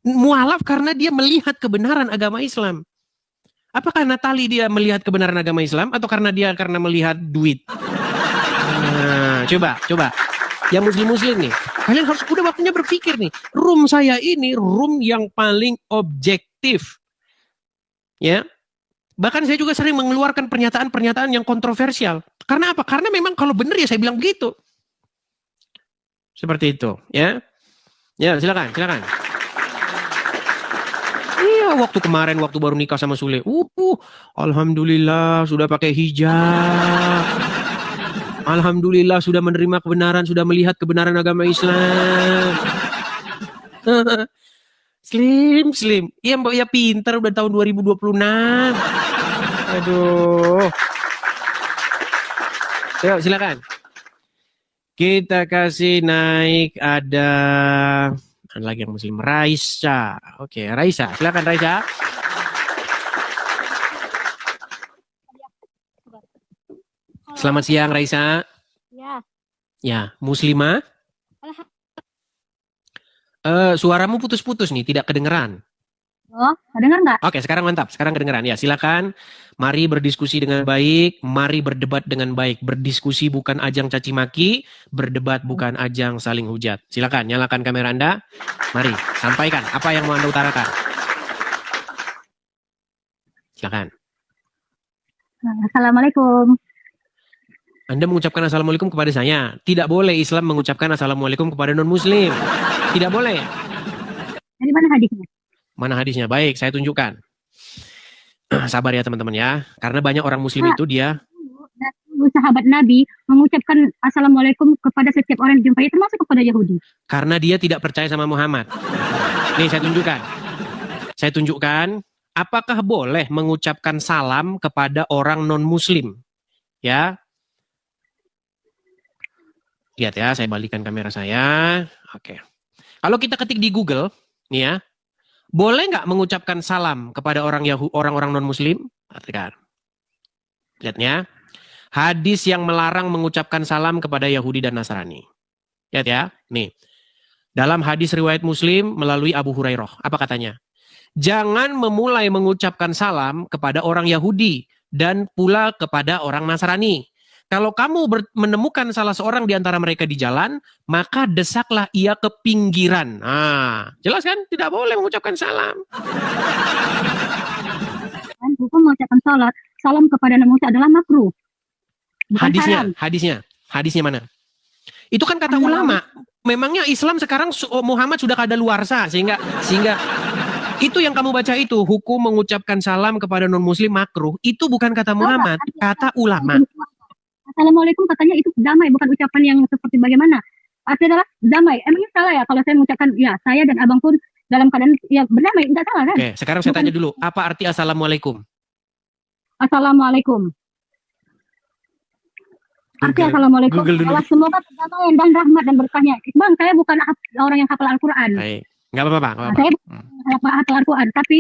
Mualaf karena dia melihat kebenaran agama Islam. Apakah Natali dia melihat kebenaran agama Islam atau karena melihat duit? Nah, coba. Yang muslim-muslim nih, kalian harus udah waktunya berpikir nih. Room saya ini room yang paling objektif. Ya. Bahkan saya juga sering mengeluarkan pernyataan-pernyataan yang kontroversial. Karena apa? Karena memang kalau benar ya saya bilang begitu. Seperti itu, ya. Ya, silakan. Iya, waktu baru nikah sama Sule. Alhamdulillah sudah pakai hijab. Alhamdulillah sudah menerima kebenaran, sudah melihat kebenaran agama Islam. Slim. Iya Mbak ya pintar udah tahun 2026. Aduh. Yuk silakan. Kita kasih naik ada lagi yang muslim, Raisa. Oke, Raisa. Silakan Raisa. Selamat siang Raisa. Ya, muslimah. Suaramu putus-putus nih, tidak kedengeran. Oh, kedengar nggak? Oke, sekarang mantap. Sekarang kedengeran. Ya, silakan. Mari berdiskusi dengan baik. Mari berdebat dengan baik. Berdiskusi bukan ajang caci maki. Berdebat bukan ajang saling hujat. Silakan, nyalakan kamera Anda. Mari, sampaikan apa yang mau Anda utarakan. Silakan. Assalamualaikum. Anda mengucapkan assalamualaikum kepada saya. Tidak boleh Islam mengucapkan assalamualaikum kepada non-muslim. Tidak boleh. Dari mana hadisnya? Mana hadisnya? Baik, saya tunjukkan. Sabar ya teman-teman ya. Karena banyak orang muslim itu dia. Sahabat Nabi mengucapkan assalamualaikum kepada setiap orang yang dijumpai, termasuk kepada Yahudi. Karena dia tidak percaya sama Muhammad. Nih saya tunjukkan. Saya tunjukkan. Apakah boleh mengucapkan salam kepada orang non-muslim? Ya. Lihat ya, saya balikan kamera saya. Oke. Kalau kita ketik di Google, nih ya, boleh nggak mengucapkan salam kepada orang-orang non-muslim? Perhatikan. Lihatnya, hadis yang melarang mengucapkan salam kepada Yahudi dan Nasrani. Lihat ya, nih. Dalam hadis riwayat Muslim melalui Abu Hurairah, apa katanya? Jangan memulai mengucapkan salam kepada orang Yahudi dan pula kepada orang Nasrani. Kalau kamu menemukan salah seorang di antara mereka di jalan, maka desaklah ia ke pinggiran. Nah, jelas kan? Tidak boleh mengucapkan salam. Hukum mengucapkan salam kepada non-muslim adalah makruh. Bukan haram. Hadisnya mana? Itu kan kata ulama. Memangnya Islam sekarang Muhammad sudah kadaluarsa sehingga itu yang kamu baca itu hukum mengucapkan salam kepada non-muslim makruh. Itu bukan kata Muhammad, kata ulama. Assalamualaikum katanya itu damai, bukan ucapan yang seperti bagaimana. Artinya adalah damai. Emangnya salah ya kalau saya mengucapkan ya saya dan abang pun dalam keadaan ya berdamai, enggak salah kan? Oke, sekarang saya tanya dulu, apa arti assalamualaikum? Assalamualaikum. Arti assalamualaikum adalah semoga kedamaian dan rahmat dan berkahnya. Bang, saya bukan orang yang hafal Al-Quran. Baik, nggak apa-apa. Saya bukan hafal Al-Quran, tapi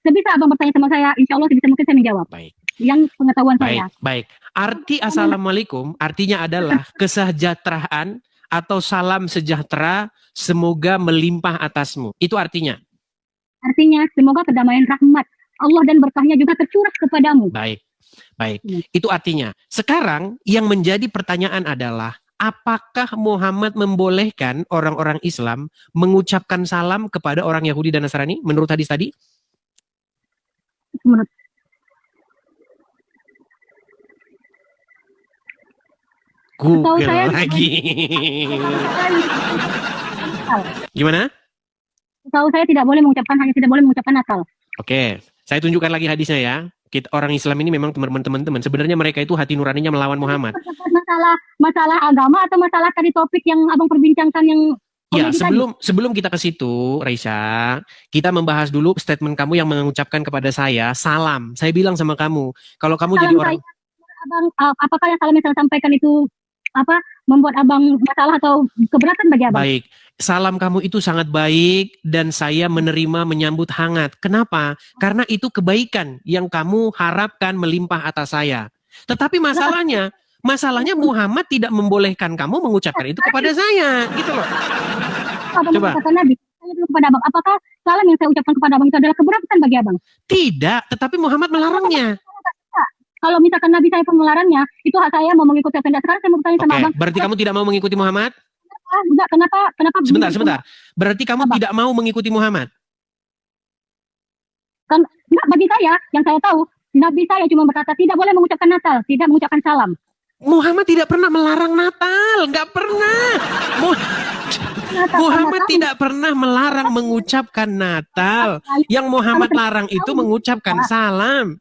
sebisa abang bertanya sama saya, insya Allah sebisa mungkin saya menjawab. Baik. Yang pengetahuan saya. Baik. Arti assalamualaikum artinya adalah kesejahteraan atau salam sejahtera semoga melimpah atasmu. Itu artinya. Artinya semoga kedamaian rahmat Allah dan berkahnya juga tercurah kepadamu. Baik. Itu artinya. Sekarang yang menjadi pertanyaan adalah apakah Muhammad membolehkan orang-orang Islam mengucapkan salam kepada orang Yahudi dan Nasrani menurut hadis tadi? Menurut Google lagi. Gimana? Tahu saya tidak boleh mengucapkan asal. Oke, saya tunjukkan lagi hadisnya ya. Orang Islam ini memang teman-teman sebenarnya mereka itu hati nuraninya melawan Muhammad. Masalah agama atau masalah tadi topik yang abang perbincangkan yang ya, sebelum kita ke situ, Raisa, kita membahas dulu statement kamu yang mengucapkan kepada saya salam. Saya bilang sama kamu, kalau kamu jadi orang abang, apakah yang salam yang saya sampaikan itu membuat abang masalah atau keberatan bagi abang? Baik, salam kamu itu sangat baik dan saya menyambut hangat. Kenapa? Karena itu kebaikan yang kamu harapkan melimpah atas saya. Tetapi masalahnya Masalahnya Muhammad tidak membolehkan kamu mengucapkan itu kepada saya, gitu loh. Abang Coba. kata Nabi, tanya dulu kepada abang, apakah salam yang saya ucapkan kepada abang itu adalah keberatan bagi abang? Tidak, tetapi Muhammad melarangnya. Kalau misalkan Nabi saya pun melarangnya, itu hak saya mau mengikuti atau tidak. Sekarang saya mau bertanya sama Oke, abang, berarti kamu tidak mau mengikuti Muhammad? enggak, kenapa? Sebentar. Berarti kamu Apa? tidak mau mengikuti Muhammad? Kan, enggak, bagi saya, yang saya tahu, Nabi saya cuma berkata tidak boleh mengucapkan Natal, tidak mengucapkan salam. Muhammad tidak pernah melarang Natal, nggak pernah. Muhammad tidak pernah melarang mengucapkan Natal. Yang Muhammad larang itu mengucapkan salam.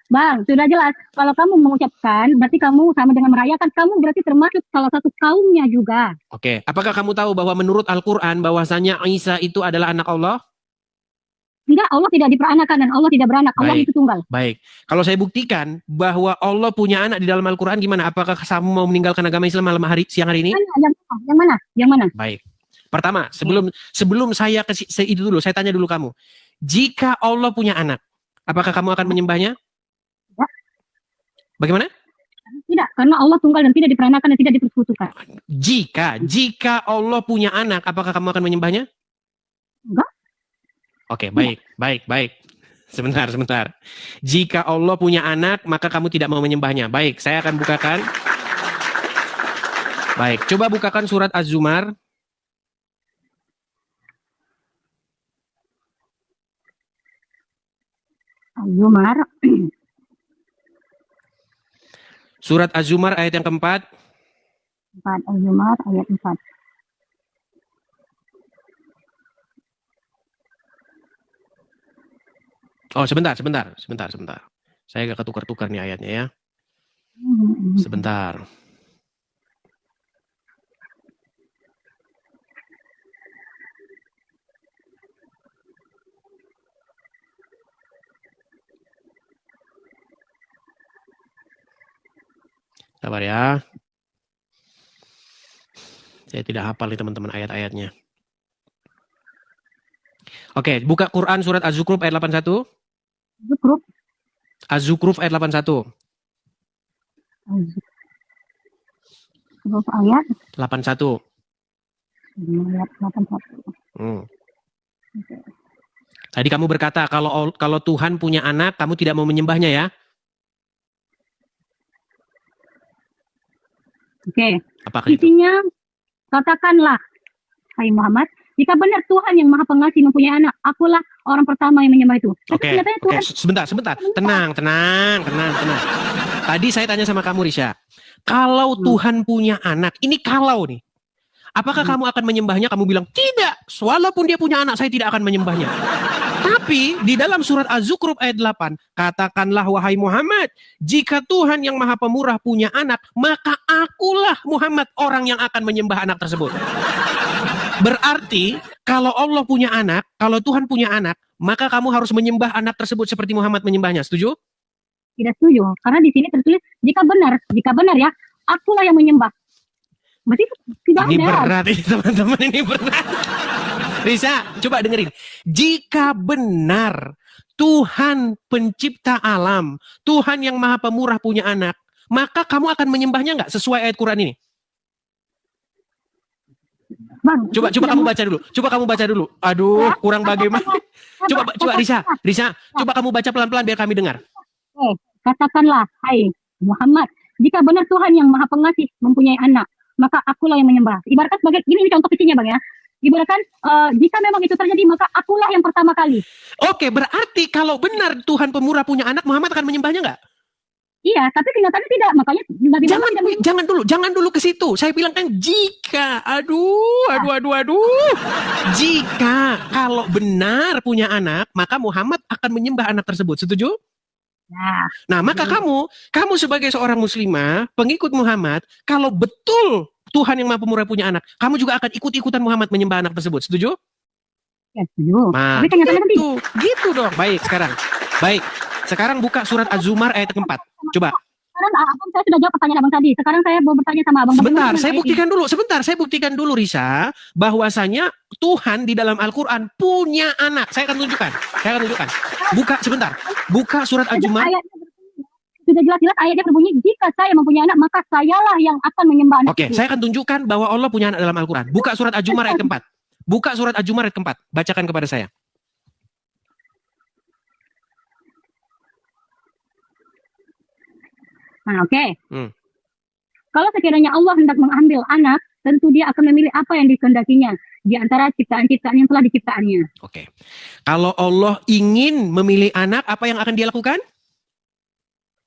Bang, sudah jelas. Kalau kamu mengucapkan, berarti kamu sama dengan merayakan. Kamu berarti termasuk salah satu kaumnya juga. Oke, apakah kamu tahu bahwa menurut Al-Quran bahwasanya Isa itu adalah anak Allah? Enggak, Allah tidak diperanakan dan Allah tidak beranak. Allah Baik. itu tunggal. Baik, kalau saya buktikan bahwa Allah punya anak di dalam Al-Quran, gimana? Apakah kamu mau meninggalkan agama Islam siang hari ini? Yang mana? Baik. Pertama, sebelum saya itu dulu, saya tanya dulu kamu. Jika Allah punya anak, apakah kamu akan menyembahnya? Ya. Bagaimana? Tidak, karena Allah tunggal dan tidak diperanakan dan tidak dipersekutukan. Jika Allah punya anak, apakah kamu akan menyembahnya? Enggak. Oke, baik. Sebentar. Jika Allah punya anak, maka kamu tidak mau menyembahnya. Baik, saya akan bukakan. Baik, coba bukakan surat Az-Zumar. Az-Zumar. Surat Az-Zumar ayat yang keempat. Az-Zumar ayat 4. Oh, sebentar. Saya agak ketukar-tukar nih ayatnya ya. Sebentar. Sabar ya. Saya tidak hafal nih teman-teman ayat-ayatnya. Oke, buka Quran surat Az-Zukhruf ayat 81. Az-Zukhruf ayat 81. Ayat 81. Ayat 81. Tadi kamu berkata kalau Tuhan punya anak, kamu tidak mau menyembahnya ya? Oke. Apakah itu? Isinya, katakanlah, hai Muhammad, jika benar Tuhan yang Maha Pengasih mempunyai anak, akulah orang pertama yang menyembah itu. Oke. Sebentar. Tenang. Tadi saya tanya sama kamu, Risha. Kalau Tuhan punya anak, ini kalau nih. Apakah kamu akan menyembahnya? Kamu bilang, tidak. Walaupun dia punya anak, saya tidak akan menyembahnya. Tapi di dalam surat Az-Zukhruf ayat 8, katakanlah wahai Muhammad, jika Tuhan yang Maha Pemurah punya anak, maka akulah Muhammad orang yang akan menyembah anak tersebut. Berarti kalau Allah punya anak, kalau Tuhan punya anak, maka kamu harus menyembah anak tersebut seperti Muhammad menyembahnya. Setuju? Tidak setuju, karena di sini tertulis jika benar ya, akulah yang menyembah. Berarti tidak Ini ada. berat ini teman-teman, ini berat. Risa, coba dengerin. Jika benar Tuhan pencipta alam, Tuhan yang Maha Pemurah punya anak, maka kamu akan menyembahnya nggak sesuai ayat Quran ini? Bang, Coba kamu baca dulu. Aduh, kurang bagaimana. Coba Risa, coba kamu baca pelan-pelan biar kami dengar. Katakanlah, hai Muhammad, jika benar Tuhan yang Maha Pengasih mempunyai anak, maka akulah yang menyembah. Ibaratkan sebagai ini contoh kecilnya Bang ya. Ibaratkan jika memang itu terjadi, maka akulah yang pertama kali. Oke, berarti kalau benar Tuhan Pemurah punya anak, Muhammad akan menyembahnya nggak? Iya, tapi kenyataannya tidak. Makanya Nabi Jangan dulu ke situ. Saya bilang kan jika. Aduh. Jika kalau benar punya anak, maka Muhammad akan menyembah anak tersebut. Setuju? Nah, maka kamu sebagai seorang muslimah, pengikut Muhammad, kalau betul Tuhan yang Maha Pemurah punya anak, kamu juga akan ikut-ikutan Muhammad menyembah anak tersebut. Setuju? Ya, setuju. Nah, tapi kenyataannya gitu dong. Baik, sekarang buka surat Az-Zumar ayat keempat. Coba. Sekarang abang, saya sudah jawab pertanyaan abang tadi. Sekarang saya mau bertanya sama abang. Sebentar, saya buktikan dulu Risa, bahwasanya Tuhan di dalam Al-Quran punya anak. Saya akan tunjukkan. Buka sebentar. Buka surat Az-Zumar. sudah jelas-jelas ayatnya berbunyi, jika saya mempunyai anak, maka sayalah yang akan menyembah anak Oke, itu. saya akan tunjukkan bahwa Allah punya anak dalam Al-Quran. Buka surat Az-Zumar ayat keempat. Buka surat Az-Zumar ayat keempat. Bacakan kepada saya. Nah, oke. Hmm. Kalau sekiranya Allah hendak mengambil anak, tentu dia akan memilih apa yang dikehendakinya di antara ciptaan-ciptaan yang telah diciptaannya. Oke. Kalau Allah ingin memilih anak, apa yang akan dia lakukan?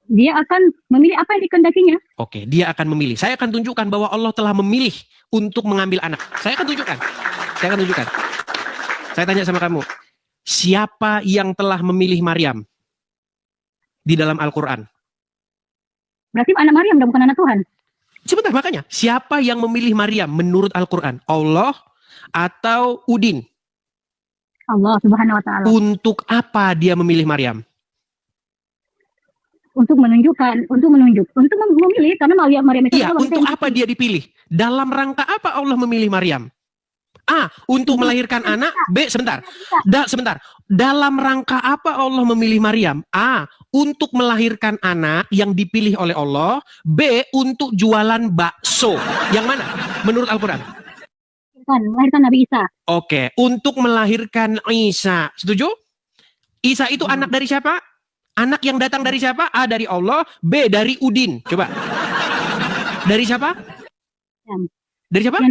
Dia akan memilih apa yang dikehendakinya. Oke, dia akan memilih. Saya akan tunjukkan bahwa Allah telah memilih untuk mengambil anak. Saya akan tunjukkan. Saya tanya sama kamu, siapa yang telah memilih Maryam di dalam Al-Quran? Berarti anak Maryam dan bukan anak Tuhan. Sebentar, makanya. Siapa yang memilih Maryam menurut Al-Quran? Allah atau Udin? Allah Subhanahu wa taala. Untuk apa dia memilih Maryam? Untuk memilih karena Maryam itu Iya, untuk apa dia dipilih? Dalam rangka apa Allah memilih Maryam? A, untuk melahirkan anak. B, sebentar. Dalam rangka apa Allah memilih Maryam? A, untuk melahirkan anak yang dipilih oleh Allah. B, untuk jualan bakso. Yang mana? Menurut Al-Quran. melahirkan Nabi Isa. Oke, untuk melahirkan Isa. Setuju? Isa itu anak dari siapa? Anak yang datang dari siapa? A, dari Allah. B, dari Udin. Coba. Dari siapa? Dari siapa?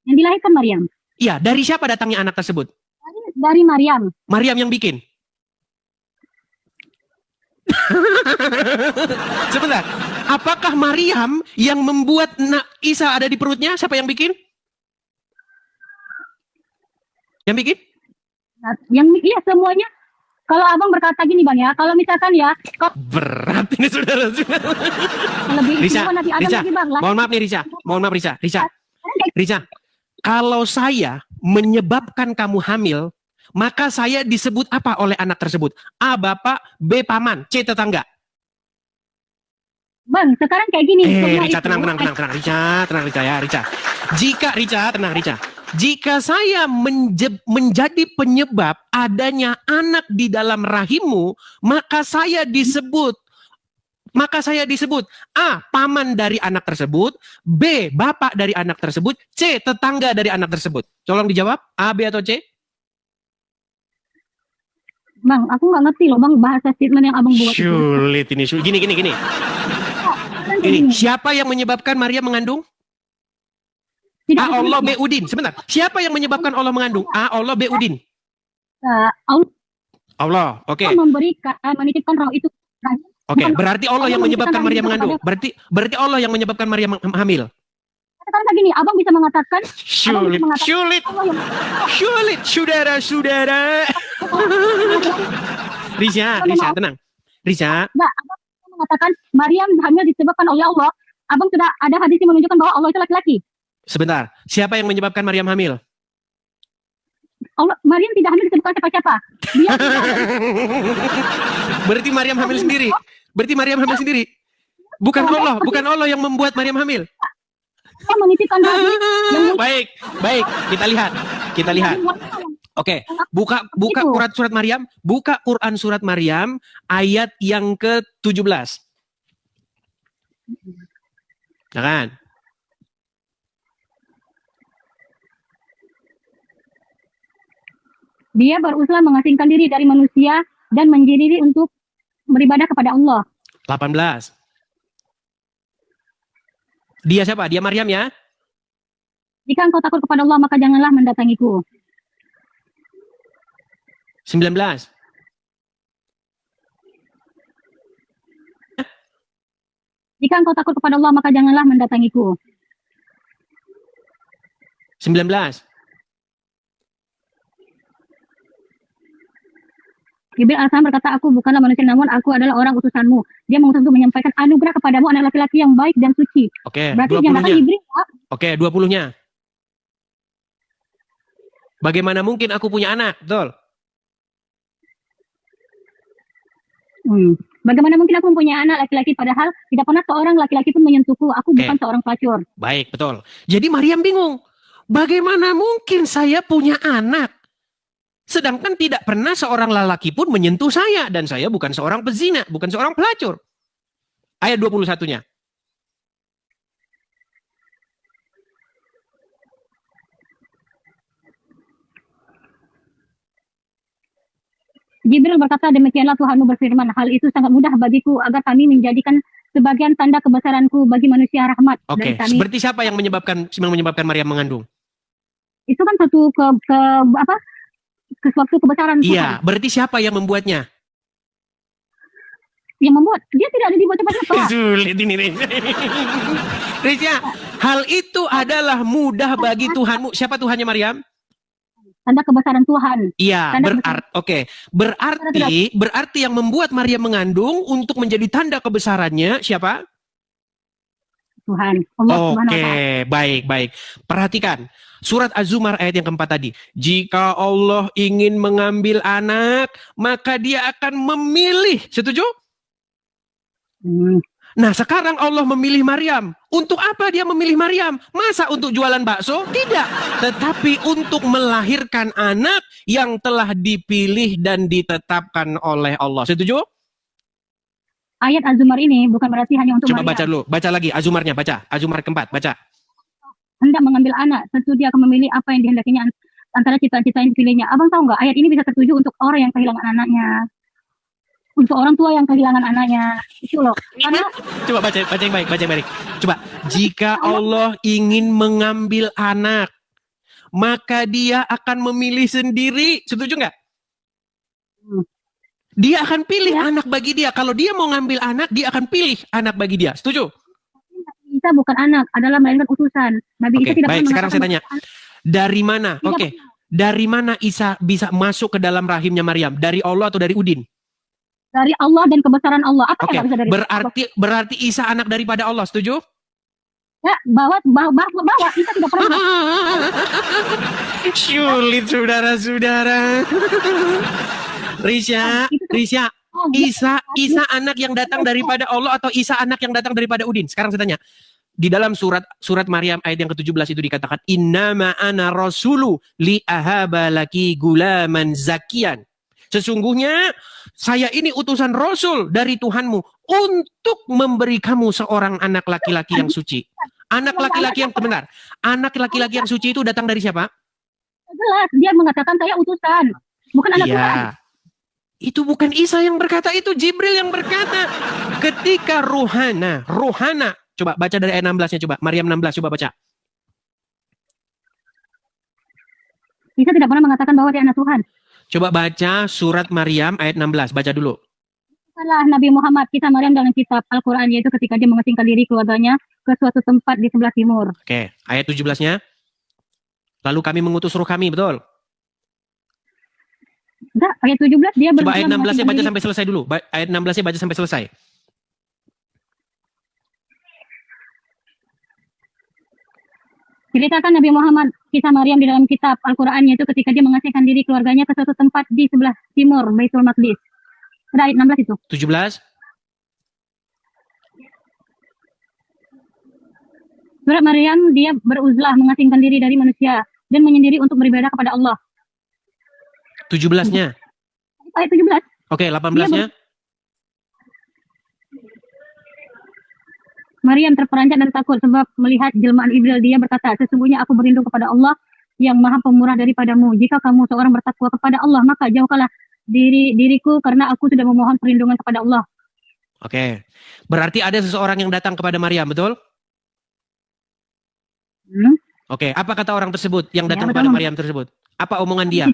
Yang dilahirkan Maryam. Iya, dari siapa datangnya anak tersebut? Dari Maryam. Maryam yang bikin. Sebentar. Apakah Maryam yang membuat Isa ada di perutnya? Siapa yang bikin? Yang bikin? Iya semuanya. Kalau abang berkata gini bang ya, kalau misalkan ya, berat ini saudara. lebih Rica, Nabi Adam Rica, lagi bang. mohon maaf nih Rica. Kalau saya menyebabkan kamu hamil, maka saya disebut apa oleh anak tersebut? A, bapak, B, paman, C, tetangga. Bang, sekarang kayak gini. Rica, tenang Rica. Jika saya menjadi penyebab adanya anak di dalam rahimmu, maka saya disebut A, paman dari anak tersebut, B, bapak dari anak tersebut, C, tetangga dari anak tersebut. Tolong dijawab, A, B, atau C? Bang, aku nggak ngerti loh bang bahasa statement yang abang buat. Sulit ini. Gini. Ini siapa yang menyebabkan Maria mengandung? Tidak, A, Allah, B, Udin. Sebentar. Siapa yang menyebabkan Allah mengandung? A, Allah, B, Udin. Allah. Oke. Menitipkan roh itu. Oke, berarti Allah yang menyebabkan Maria mengandung. Berarti Allah yang menyebabkan Maria hamil. Katakan gini, abang bisa mengatakan Sulit, saudara. Riza, tenang. Riza. Enggak, abang mengatakan Maryam hamil disebabkan oleh Allah. Abang sudah ada hadis yang menunjukkan bahwa Allah itu laki-laki. Sebentar, siapa yang menyebabkan Maryam hamil? Maryam tidak hamil disebabkan siapa-siapa. Dia Berarti Maryam hamil sendiri. Bukan Allah yang membuat Maryam hamil. menitipkan hadis yang Baik, kita lihat. Oke, buka surat Maryam, buka Quran surat Maryam ayat yang ke-17. Nah kan? Dia berusaha mengasingkan diri dari manusia dan menjadi untuk beribadah kepada Allah. 18. Dia siapa? Dia Maryam ya? Jika engkau takut kepada Allah, maka janganlah mendatangiku. 19. Jika engkau takut kepada Allah, maka janganlah mendatangiku. 19. Jibril AS berkata, aku bukanlah manusia, namun aku adalah orang utusanmu. Dia mengutus untuk menyampaikan anugerah kepadamu, anak laki-laki yang baik dan suci. Oke, berarti 20-nya. Jibril, Oke, 20-nya. Bagaimana mungkin aku punya anak? Betul. Bagaimana mungkin aku mempunyai anak laki-laki, padahal tidak pernah seorang laki-laki pun menyentuhku. Aku bukan seorang pelacur. Baik, betul. Jadi Maryam bingung. Bagaimana mungkin saya punya anak? Sedangkan tidak pernah seorang lelaki pun menyentuh saya. Dan saya bukan seorang pezina, bukan seorang pelacur. Ayat 21-nya. Jibril berkata, demikianlah Tuhanmu berfirman, hal itu sangat mudah bagiku agar kami menjadikan sebagian tanda kebesaranku bagi manusia rahmat dari Oke, kami. berarti siapa yang menyebabkan Maryam mengandung? Itu kan satu ke suatu kebesaran Iya, Tuhan berarti siapa yang membuatnya? yang membuat dia tidak ada dibuat siapa-siapa. Sulit ini, Risha. Hal itu adalah mudah bagi Tuhanmu. Siapa Tuhannya Maryam? Tanda kebesaran Tuhan. Iya, Tanda berarti yang membuat Maryam mengandung untuk menjadi tanda kebesarannya siapa? Tuhan. Allah Subhanahu wa Oke, Ta'ala. baik. Perhatikan surat Az-Zumar ayat yang keempat tadi. Jika Allah ingin mengambil anak, maka Dia akan memilih. Setuju? Nah, sekarang Allah memilih Maryam. Untuk apa Dia memilih Maryam? Masa untuk jualan bakso? Tidak. Tetapi untuk melahirkan anak yang telah dipilih dan ditetapkan oleh Allah. Setuju? Ayat Az-Zumar ini bukan berarti hanya untuk Coba Maryam. baca dulu. Baca lagi Az-Zumarnya. Baca. Az-Zumar keempat. Baca. Hendak mengambil anak, tentu dia akan memilih apa yang dihendakinya antara cita-cita yang dipilihnya. Abang tahu nggak? Ayat ini bisa tertuju untuk orang yang kehilangan anaknya. Untuk orang tua yang kehilangan anaknya. Itu loh. Karena Coba baca yang baik. Coba. Jika Allah ingin mengambil anak, maka Dia akan memilih sendiri. Setuju nggak? Dia akan pilih anak bagi dia. Kalau Dia mau ngambil anak, Dia akan pilih anak bagi dia. Setuju? Isa bukan anak, adalah melainkan utusan. Nabi Isa Oke, tidak baik. pernah Sekarang saya tanya. Dari mana? Tidak Oke. Dari mana Isa bisa masuk ke dalam rahimnya Maryam? Dari Allah atau dari Udin? dari Allah dan kebesaran Allah. Apa Oke. yang nggak bisa dari Berarti Isa anak daripada Allah. Setuju? Ya, bawa Isa tidak pernah. Sulit saudara-saudara. Risha, Isa anak yang datang daripada Allah atau Isa anak yang datang daripada Udin? Sekarang saya tanya. Di dalam surat Maryam ayat yang ke-17 itu dikatakan innama ana rasulu li ahaba laki gulaman zakian. Sesungguhnya saya ini utusan Rasul dari Tuhanmu untuk memberi kamu seorang anak laki-laki yang suci. Anak laki-laki yang benar. Anak laki-laki yang suci itu datang dari siapa? Jelas, dia mengatakan saya utusan, bukan anak Tuhan. Iya. Itu bukan Isa yang berkata, itu Jibril yang berkata. Ketika Rohana. Coba baca dari ayat 16-nya coba. Maryam 16 coba baca. Isa tidak pernah mengatakan bahwa dia anak Tuhan. Coba baca surat Maryam ayat 16. Baca dulu. Salah Nabi Muhammad, kisah Maryam dalam kitab Al-Quran, yaitu ketika dia mengasingkan diri keluarganya ke suatu tempat di sebelah timur. Oke, ayat 17-nya. Lalu kami mengutus ruh kami, betul? Enggak, ayat 17 dia Coba ayat 16-nya baca mengasingkan diri. sampai selesai dulu. Ayat 16-nya baca sampai selesai. Ceritakan Nabi Muhammad kisah Maryam di dalam kitab Al-Quran, yaitu ketika dia mengasingkan diri keluarganya ke suatu tempat di sebelah timur Baitul Maqdis. Ada ayat 16 itu. 17. Surat Maryam, dia beruzlah mengasingkan diri dari manusia dan menyendiri untuk beribadah kepada Allah. 17-nya. Ayat 17. Oke, 18-nya. Maryam terperanjat dan takut sebab melihat jelmaan Ibril. Dia berkata, sesungguhnya aku berlindung kepada Allah yang maha pemurah daripadamu. Jika kamu seorang bertakwa kepada Allah, maka jauhkanlah diriku karena aku sudah memohon perlindungan kepada Allah. Oke. Berarti ada seseorang yang datang kepada Maryam, betul? Oke, apa kata orang tersebut yang datang kepada Maryam tersebut? Apa omongan dia?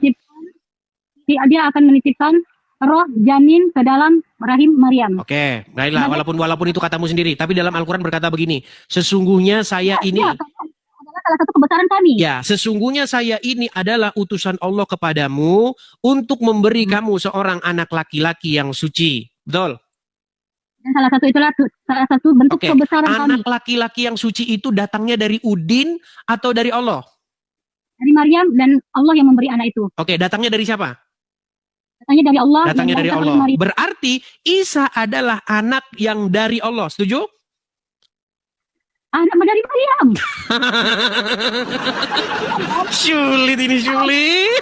Dia akan menitipkan roh janin ke dalam rahim Maryam. Oke, baiklah, walaupun itu katamu sendiri, tapi dalam Al-Quran berkata begini, sesungguhnya saya ini adalah salah satu kebesaran kami. ya, sesungguhnya saya ini adalah utusan Allah kepadamu untuk memberi kamu seorang anak laki-laki yang suci. Betul? Dan salah satu bentuk Oke, kebesaran kami. anak laki-laki yang suci itu datangnya dari Udin atau dari Allah? Dari Maryam dan Allah yang memberi anak itu. Oke, datangnya dari siapa? Datangnya dari Allah. Datangnya yang dari datang oleh Allah. Maryam. Berarti Isa adalah anak yang dari Allah. Setuju? Anak dari Maryam. Sulit ini, sulit.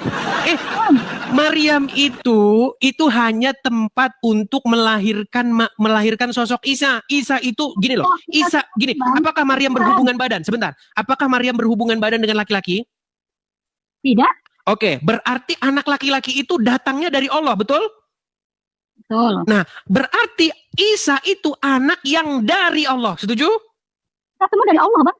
Maryam itu hanya tempat untuk melahirkan sosok Isa. Isa itu gini loh. Isa gini, apakah Maryam berhubungan badan? Sebentar. Apakah Maryam berhubungan badan dengan laki-laki? Tidak. Oke, berarti anak laki-laki itu datangnya dari Allah, betul? Betul. Nah, berarti Isa itu anak yang dari Allah. Setuju? Kita semua dari Allah, Bang.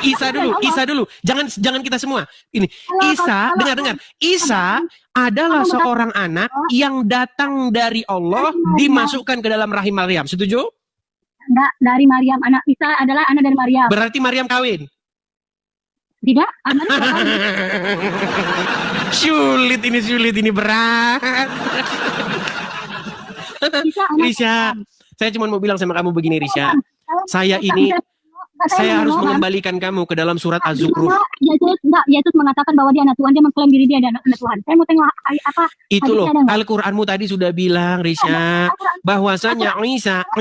Isa dulu. Jangan kita semua. Ini Isa, dengar. Isa adalah seorang anak yang datang dari Allah dimasukkan ke dalam rahim Maryam. Setuju? Enggak, dari Maryam. Anak Isa adalah anak dari Maryam. Berarti Maryam kawin. Tidak, anak Sulit ini berat. Risha, saya cuma mau bilang sama kamu begini, Risha. Saya harus mengembalikan kamu ke dalam surat Az-Zukhruf. Yesus mengatakan bahwa dia anak Tuhan, dia mengklaim diri dia anak Tuhan. Saya mau tengok apa. Itu loh, Al-Qur'anmu tadi sudah bilang, Risha, bahwasanya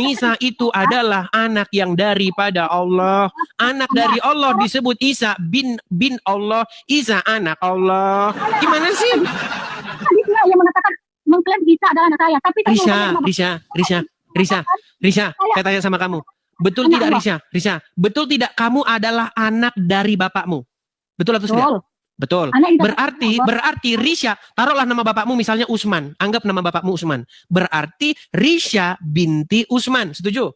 Isa itu adalah anak yang daripada Allah. Anak dari Allah disebut Isa bin Allah, Isa anak Allah. Gimana sih? Hadisnya yang mengatakan mengklaim Isa adalah anak saya, tapi Risha, saya tanya sama kamu. Betul tidak, Risha? Betul tidak kamu adalah anak dari bapakmu? Betul atau tidak? Betul. Berarti Risha, taruhlah nama bapakmu misalnya Usman. Anggap nama bapakmu Usman. Berarti Risha binti Usman. Setuju?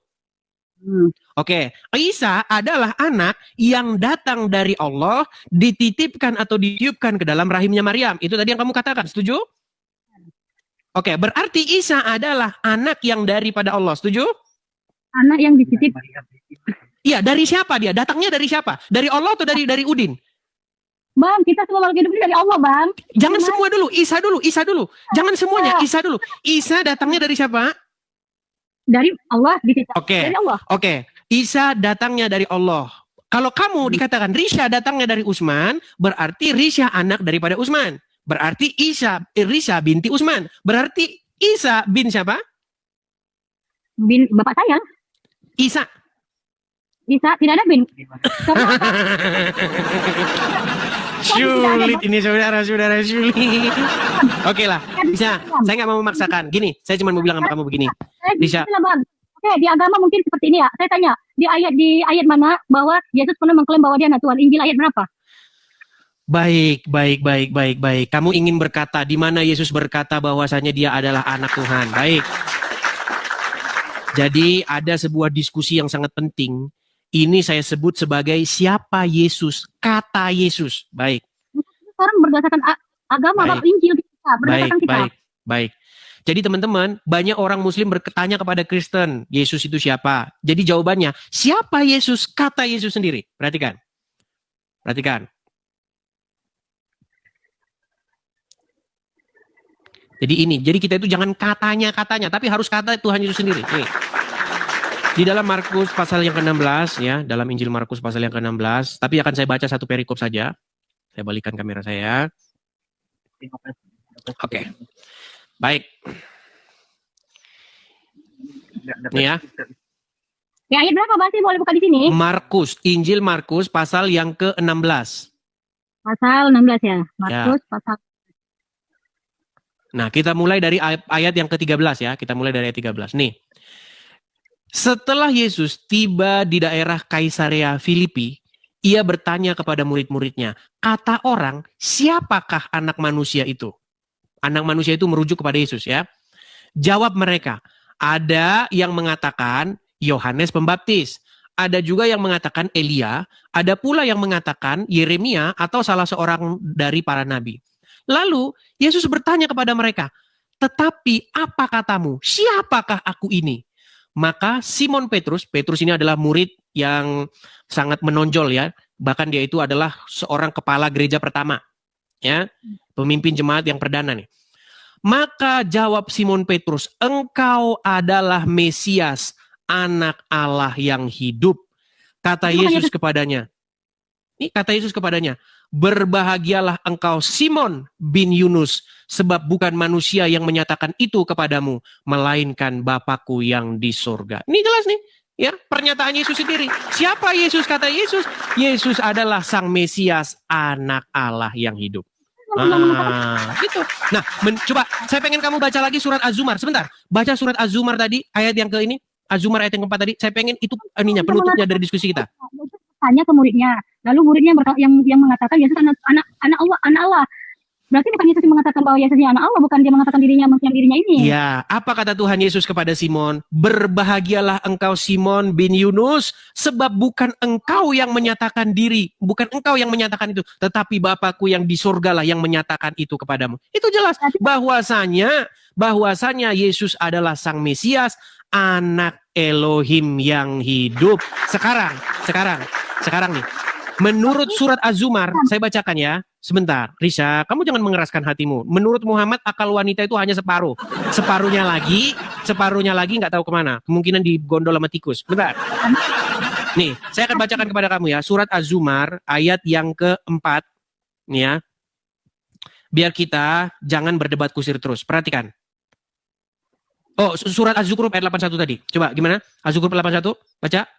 Oke. Isa adalah anak yang datang dari Allah, dititipkan atau ditiupkan ke dalam rahimnya Maryam. Itu tadi yang kamu katakan. Setuju? Oke. Berarti Isa adalah anak yang daripada Allah. Setuju? Anak yang dititip. Iya, dari siapa dia? Datangnya dari siapa? Dari Allah atau dari Udin? Bang, kita semua makhluk hidup ini dari Allah, Bang. Jangan semua dulu, Isa dulu. Jangan semuanya, Isa dulu. Isa datangnya dari siapa? Dari Allah dititip. Oke. Dari Allah. Oke. Isa datangnya dari Allah. Kalau kamu dikatakan Risha datangnya dari Usman, berarti Risha anak daripada Usman. Berarti Risha binti Usman. Berarti Isa bin siapa? Bin bapak saya. Isa Tidak ada bin. Sulit ini saudara-saudara, sulit. Oke lah, Risha, saya nggak mau memaksakan. Gini, saya cuma mau bilang sama kamu begini. Risha. Oke, di agama mungkin seperti ini ya. Saya tanya, di ayat mana bahwa Yesus pernah mengklaim bahwa dia anak Tuhan? Injil ayat berapa? Baik. Kamu ingin berkata di mana Yesus berkata bahwasanya dia adalah anak Tuhan. Baik. Jadi ada sebuah diskusi yang sangat penting. Ini saya sebut sebagai siapa Yesus, kata Yesus. Baik. Sekarang berdasarkan agama, Injil kita, berdasarkan kitab. Baik. Jadi teman-teman, banyak orang Muslim bertanya kepada Kristen, Yesus itu siapa? Jadi jawabannya, siapa Yesus, kata Yesus sendiri. Perhatikan. Jadi kita itu jangan katanya, tapi harus kata Tuhan Yesus sendiri. Nih. Di dalam Markus pasal yang ke-16 ya, dalam Injil Markus pasal yang ke-16, tapi akan saya baca satu perikop saja. Saya balikan kamera saya. Oke. Baik. Nih ya. Ya, ayat berapa Bang? Boleh buka di sini? Injil Markus pasal yang ke-16. Pasal 16 ya. Markus pasal. Nah, kita mulai dari ayat yang ke-13 ya. Kita mulai dari ayat 13. Nih. Setelah Yesus tiba di daerah Kaisarea Filipi, ia bertanya kepada murid-muridnya, kata orang, siapakah anak manusia itu? Anak manusia itu merujuk kepada Yesus ya. Jawab mereka, ada yang mengatakan Yohanes Pembaptis, ada juga yang mengatakan Elia, ada pula yang mengatakan Yeremia atau salah seorang dari para nabi. Lalu Yesus bertanya kepada mereka, tetapi apa katamu? Siapakah aku ini? Maka Simon Petrus ini adalah murid yang sangat menonjol ya. Bahkan dia itu adalah seorang kepala gereja pertama. Ya, pemimpin jemaat yang perdana nih. Maka jawab Simon Petrus, engkau adalah Mesias, anak Allah yang hidup. Kata Yesus kepadanya. Berbahagialah engkau Simon bin Yunus, sebab bukan manusia yang menyatakan itu kepadamu, melainkan Bapakku yang di surga. Ini jelas nih. Ya, pernyataan Yesus sendiri. Siapa Yesus? Kata Yesus, Yesus adalah Sang Mesias, anak Allah yang hidup. Gitu. Nah, coba saya pengen kamu baca lagi surat Az-Zumar. Sebentar. Baca surat Az-Zumar tadi, ayat yang ke ini. Az-Zumar ayat yang keempat tadi. Saya pengen itu ininya penutupnya dari diskusi kita. Tanya ke muridnya. Lalu muridnya yang mengatakan Yesus anak Allah, anak Allah. Berarti bukan Yesus yang mengatakan bahwa Yesus ini anak Allah, bukan dia mengatakan dirinya mengklaim dirinya ini. Ya, apa kata Tuhan Yesus kepada Simon? Berbahagialah engkau Simon bin Yunus, sebab bukan engkau yang menyatakan diri, bukan engkau yang menyatakan itu, tetapi Bapakku yang di surgalah yang menyatakan itu kepadamu. Itu jelas bahwasanya Yesus adalah Sang Mesias, anak Elohim yang hidup. Sekarang nih. Menurut surat Az-Zumar, saya bacakan ya. Sebentar, Risa, kamu jangan mengeraskan hatimu. Menurut Muhammad, akal wanita itu hanya separuh. Separuhnya lagi nggak tahu kemana. Kemungkinan digondol sama tikus. Bentar. Nih, saya akan bacakan kepada kamu ya. Surat Az-Zumar, ayat yang keempat. Nih ya. Biar kita jangan berdebat kusir terus. Perhatikan. Oh, surat Az-Zukhruf ayat 81 tadi. Coba gimana? Az-Zukhruf 81, baca.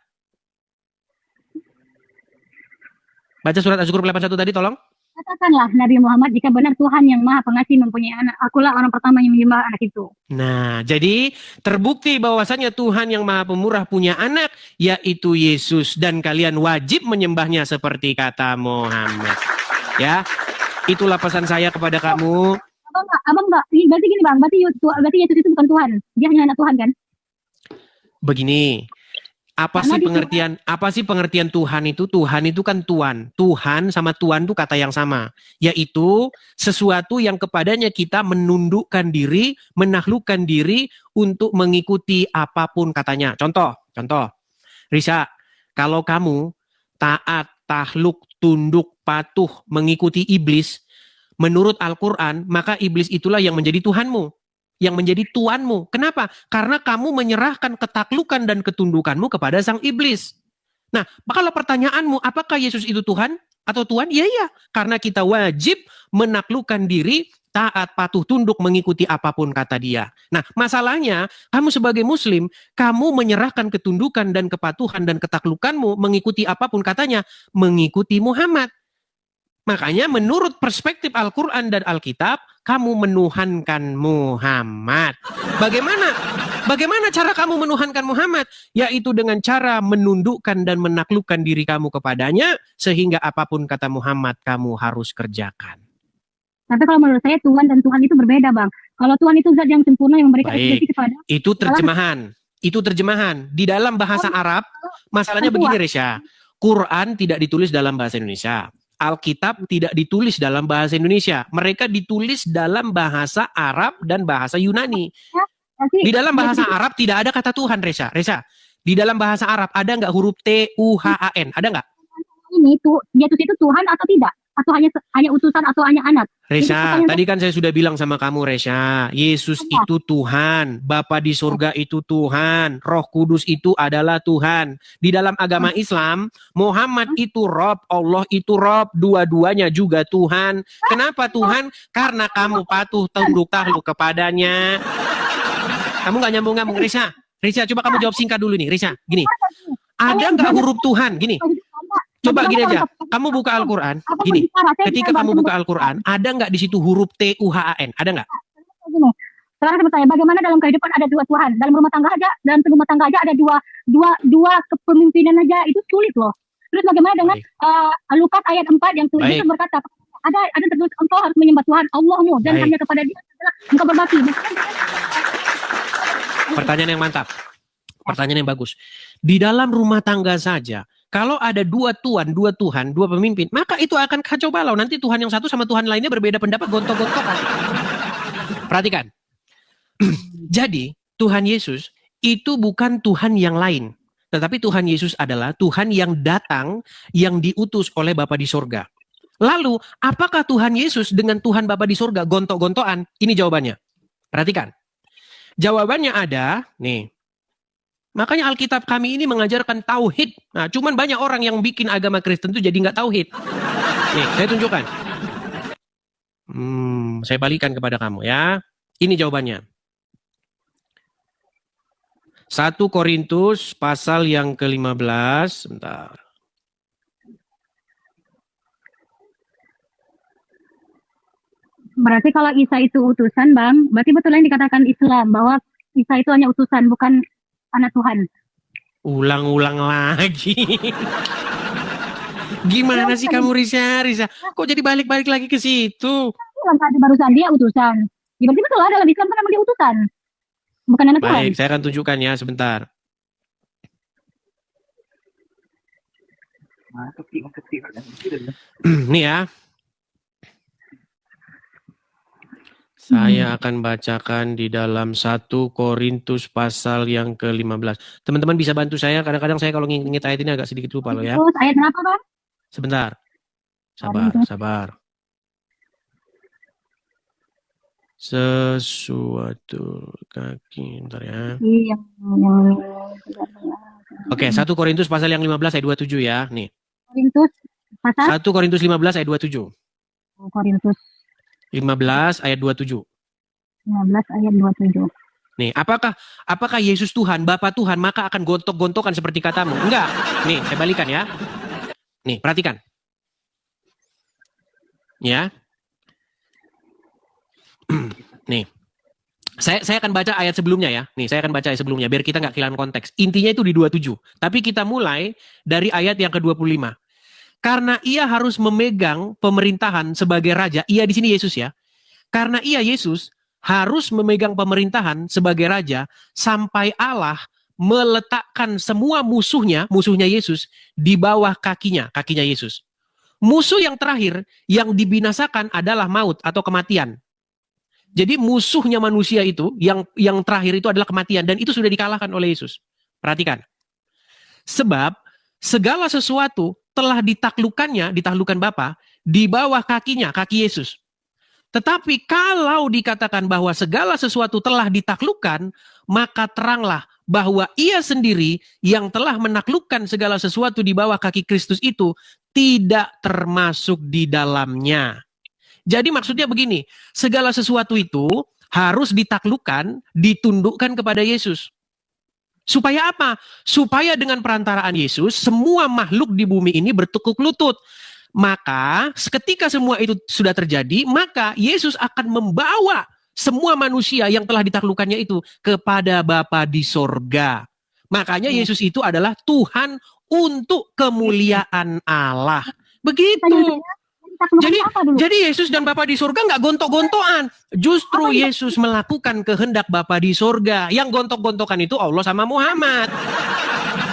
Baca surat Az-Zukhruf 81 tadi, tolong. Katakanlah Nabi Muhammad, jika benar Tuhan yang Maha Pengasih mempunyai anak, akulah orang pertama yang menyembah anak itu. Nah, jadi terbukti bahwasanya Tuhan yang Maha Pemurah punya anak, yaitu Yesus, dan kalian wajib menyembahnya seperti kata Muhammad. Ya, itulah pesan saya kepada kamu. Abang enggak. Berarti gini Bang, berarti Yesus itu bukan Tuhan. Dia hanya anak Tuhan kan? Begini. Apa sih pengertian Tuhan itu? Tuhan itu kan Tuan. Tuhan sama Tuan itu kata yang sama. Yaitu sesuatu yang kepadanya kita menundukkan diri, menaklukkan diri untuk mengikuti apapun katanya. Contoh. Risa, kalau kamu taat, takluk, tunduk, patuh, mengikuti iblis, menurut Al-Quran, maka iblis itulah yang menjadi Tuhanmu. Yang menjadi tuanmu. Kenapa? Karena kamu menyerahkan ketaklukan dan ketundukanmu kepada sang iblis. Nah, kalau pertanyaanmu, apakah Yesus itu Tuhan atau Tuan? Ya, karena kita wajib menaklukkan diri, taat, patuh, tunduk, mengikuti apapun kata dia. Nah, masalahnya, kamu sebagai Muslim, kamu menyerahkan ketundukan dan kepatuhan dan ketaklukanmu, mengikuti apapun katanya, mengikuti Muhammad. Makanya menurut perspektif Al-Quran dan Alkitab, kamu menuhankan Muhammad. Bagaimana cara kamu menuhankan Muhammad? Yaitu dengan cara menundukkan dan menaklukkan diri kamu kepadanya, sehingga apapun kata Muhammad, kamu harus kerjakan. Tapi kalau menurut saya Tuhan dan Tuhan itu berbeda Bang. Kalau Tuhan itu zat yang sempurna yang memberikan ekspresi kepada. Itu terjemahan. Di dalam bahasa Arab, masalahnya begini Resya. Quran tidak ditulis dalam bahasa Indonesia. Alkitab tidak ditulis dalam bahasa Indonesia. Mereka ditulis dalam bahasa Arab dan bahasa Yunani. Di dalam bahasa Arab tidak ada kata Tuhan, Resa. Di dalam bahasa Arab ada nggak huruf T-U-H-A-N? Ada nggak? Ini Yesus itu Tuhan atau tidak? Atau hanya utusan atau hanya anak? Resa, tadi kan saya sudah bilang sama kamu, Resa. Yesus itu Tuhan. Bapa di surga itu Tuhan. Roh Kudus itu adalah Tuhan. Di dalam agama Islam, Muhammad itu Rob, Allah itu Rob. Dua-duanya juga Tuhan. Kenapa Tuhan? Karena kamu patuh, tunduk, takluk kepadanya. Kamu nggak nyambung-nyambung, Resa. Resa, coba kamu jawab singkat dulu nih, Resa. Gini, ada nggak huruf Tuhan? Gini. Coba gini aja, kamu buka Al-Quran, gini, ketika kamu buka Al-Quran, ada nggak di situ huruf T-U-H-A-N? Ada nggak? Sekarang saya bertanya, bagaimana dalam kehidupan ada dua Tuhan? Dalam rumah tangga aja ada dua kepemimpinan aja, itu sulit loh. Terus bagaimana dengan Lukas ayat 4 yang Yesus berkata, ada tertulis engkau harus menyembah Tuhan Allahmu dan hanya kepada Dia engkau berbakti. Pertanyaan yang mantap, pertanyaan yang bagus. Di dalam rumah tangga saja, kalau ada dua tuan, dua Tuhan, dua pemimpin, maka itu akan kacau balau. Nanti Tuhan yang satu sama Tuhan lainnya berbeda pendapat, gontok-gontokan. Perhatikan. Jadi, Tuhan Yesus itu bukan Tuhan yang lain. Tetapi Tuhan Yesus adalah Tuhan yang datang, yang diutus oleh Bapa di surga. Lalu, apakah Tuhan Yesus dengan Tuhan Bapa di surga gontok-gontokan? Ini jawabannya. Perhatikan. Jawabannya ada, nih. Makanya Alkitab kami ini mengajarkan tauhid. Nah, cuman banyak orang yang bikin agama Kristen itu jadi nggak tauhid. Nih, saya tunjukkan. Saya balikan kepada kamu ya. Ini jawabannya. 1 Korintus pasal yang ke-15. Bentar. Berarti kalau Isa itu utusan, Bang, berarti betul yang dikatakan Islam bahwa Isa itu hanya utusan, bukan anak Tuhan. Ulang-ulang lagi. Gimana sih kamu, Risa? Kok jadi balik-balik lagi ke situ? Bilang tadi barusan dia utusan. Ya, berarti betul dalam Islam kan memang dia utusan, bukan anak Tuhan. Baik, saya akan tunjukkan ya sebentar. Nih ya. Saya akan bacakan di dalam 1 Korintus pasal yang ke-15. Teman-teman bisa bantu saya, kadang-kadang saya kalau nginget ayat ini agak sedikit lupa loh ya. Terus ayat berapa, Bang? Sebentar. Sabar. Sesuatu kaki, bentar ya. Iya. Oke, 1 Korintus pasal yang 15 ayat 27 ya. Nih. Korintus pasal 1 Korintus 15 ayat 27. Korintus 15 ayat 27. 15 ayat 27. Nih, apakah Yesus Tuhan, Bapa Tuhan, maka akan gontok-gontokan seperti katamu? Enggak. Nih, saya balikan ya. Nih, perhatikan. Ya. Nih. Saya akan baca ayat sebelumnya ya. Nih, saya akan baca ayat sebelumnya biar kita nggak kehilangan konteks. Intinya itu di 27. Tapi kita mulai dari ayat yang ke-25. Karena ia harus memegang pemerintahan sebagai raja. Ia di sini Yesus ya. Karena ia Yesus harus memegang pemerintahan sebagai raja sampai Allah meletakkan semua musuhnya Yesus di bawah kakinya Yesus. Musuh yang terakhir yang dibinasakan adalah maut atau kematian. Jadi musuhnya manusia itu yang terakhir itu adalah kematian, dan itu sudah dikalahkan oleh Yesus. Perhatikan. Sebab segala sesuatu telah ditaklukkan Bapa di bawah kakinya, kaki Yesus. Tetapi kalau dikatakan bahwa segala sesuatu telah ditaklukkan, maka teranglah bahwa ia sendiri yang telah menaklukkan segala sesuatu di bawah kaki Kristus itu tidak termasuk di dalamnya. Jadi maksudnya begini, segala sesuatu itu harus ditaklukkan, ditundukkan kepada Yesus. Supaya apa? Supaya dengan perantaraan Yesus, semua makhluk di bumi ini bertekuk lutut. Maka ketika semua itu sudah terjadi, maka Yesus akan membawa semua manusia yang telah ditaklukkannya itu kepada Bapa di sorga. Makanya Yesus itu adalah Tuhan untuk kemuliaan Allah. Begitu. Jadi Yesus dan Bapa di surga nggak gontok-gontokan. Justru Yesus melakukan kehendak Bapa di surga. Yang gontok-gontokan itu Allah sama Muhammad.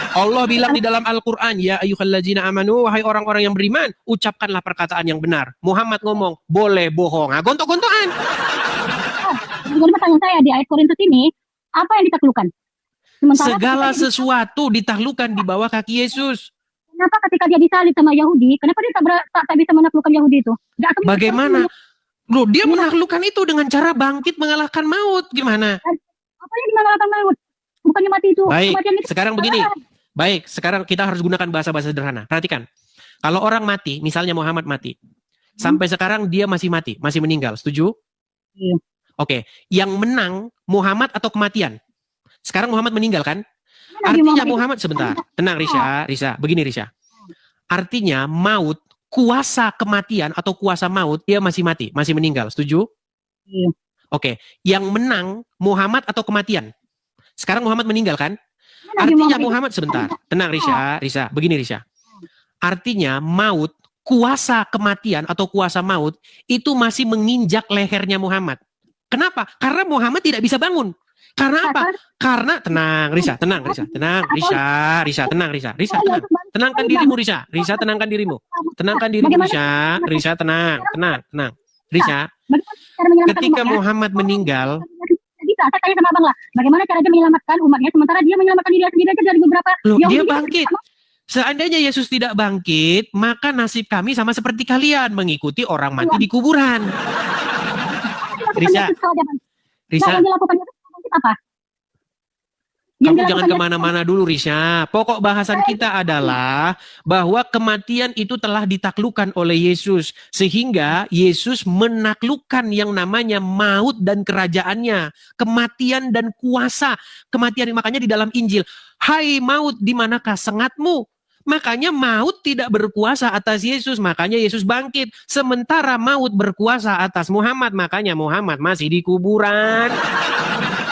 Allah bilang di dalam Al-Quran, ya ayyuhallazina amanu, wahai orang-orang yang beriman, ucapkanlah perkataan yang benar. Muhammad ngomong, boleh bohong. Nah, gontok-gontokan. Jadi pertanyaan saya di ayat Korintus ini, apa yang ditaklukkan? Segala sesuatu ditaklukkan di bawah kaki Yesus. Kenapa ketika dia disalib sama Yahudi, kenapa dia tak bisa menaklukkan Yahudi itu? Bagaimana? Loh, dia menaklukkan itu dengan cara bangkit mengalahkan maut. Gimana? Apa yang mengalahkan maut? Bukannya mati itu. Baik, sekarang begini. Baik, sekarang kita harus gunakan bahasa-bahasa sederhana. Perhatikan. Kalau orang mati, misalnya Muhammad mati. Sampai sekarang dia masih mati, masih meninggal. Setuju? Iya. Oke, yang menang Muhammad atau kematian? Sekarang Muhammad meninggal kan? Artinya Muhammad, sebentar. Tenang Risa. Begini Risa. Artinya maut, kuasa kematian atau kuasa maut, dia masih mati, masih meninggal. Setuju? Iya. Oke, yang menang Muhammad atau kematian? Sekarang Muhammad meninggal kan? Artinya Muhammad, sebentar. Tenang Risa. Begini Risa. Artinya maut, kuasa kematian atau kuasa maut itu masih menginjak lehernya Muhammad. Kenapa? Karena Muhammad tidak bisa bangun. Karena apa? Karena tenang Risa. Tenangkan dirimu Risa. Tenangkan dirimu Risa. Tenang. Risa. Ketika Muhammad meninggal, saya tanya sama abang lah, bagaimana cara dia menyelamatkan umatnya sementara dia menyelamatkan diri sendiri aja dari beberapa. Loh, dia bangkit. Seandainya Yesus tidak bangkit, maka nasib kami sama seperti kalian, mengikuti orang mati di kuburan. Risa. Yang dilakukan itu apa? Yang Kamu jangan dilakukan kemana-mana dulu, Risha. Pokok bahasan kita adalah bahwa kematian itu telah ditaklukkan oleh Yesus. Sehingga Yesus menaklukkan yang namanya maut dan kerajaannya. Kematian dan kuasa. Kematian, makanya di dalam Injil. Hai maut, di manakah sengatmu? Makanya maut tidak berkuasa atas Yesus. Makanya Yesus bangkit. Sementara maut berkuasa atas Muhammad. Makanya Muhammad masih di kuburan.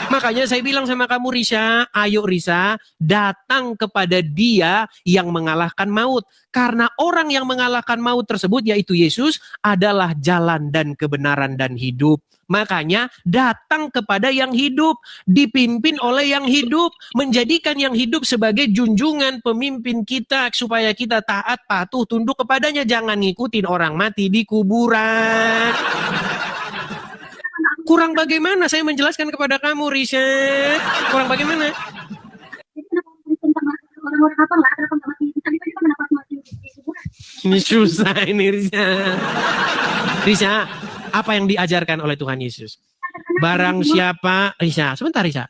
Makanya saya bilang sama kamu, Risha, ayo Risha, datang kepada Dia yang mengalahkan maut. Karena orang yang mengalahkan maut tersebut, yaitu Yesus, adalah jalan dan kebenaran dan hidup. Makanya datang kepada yang hidup, dipimpin oleh yang hidup, menjadikan yang hidup sebagai junjungan pemimpin kita, supaya kita taat, patuh, tunduk kepadanya. Jangan ngikutin orang mati di kuburan. Kurang bagaimana saya menjelaskan kepada kamu, Risha? Kurang bagaimana? orang-orang apa lah, kenapa nggak mati? Tadi kenapa mati di kuburan? Ini susah ini, Risha. Risha, apa yang diajarkan oleh Tuhan Yesus? Barang siapa, Risha, sebentar Risha.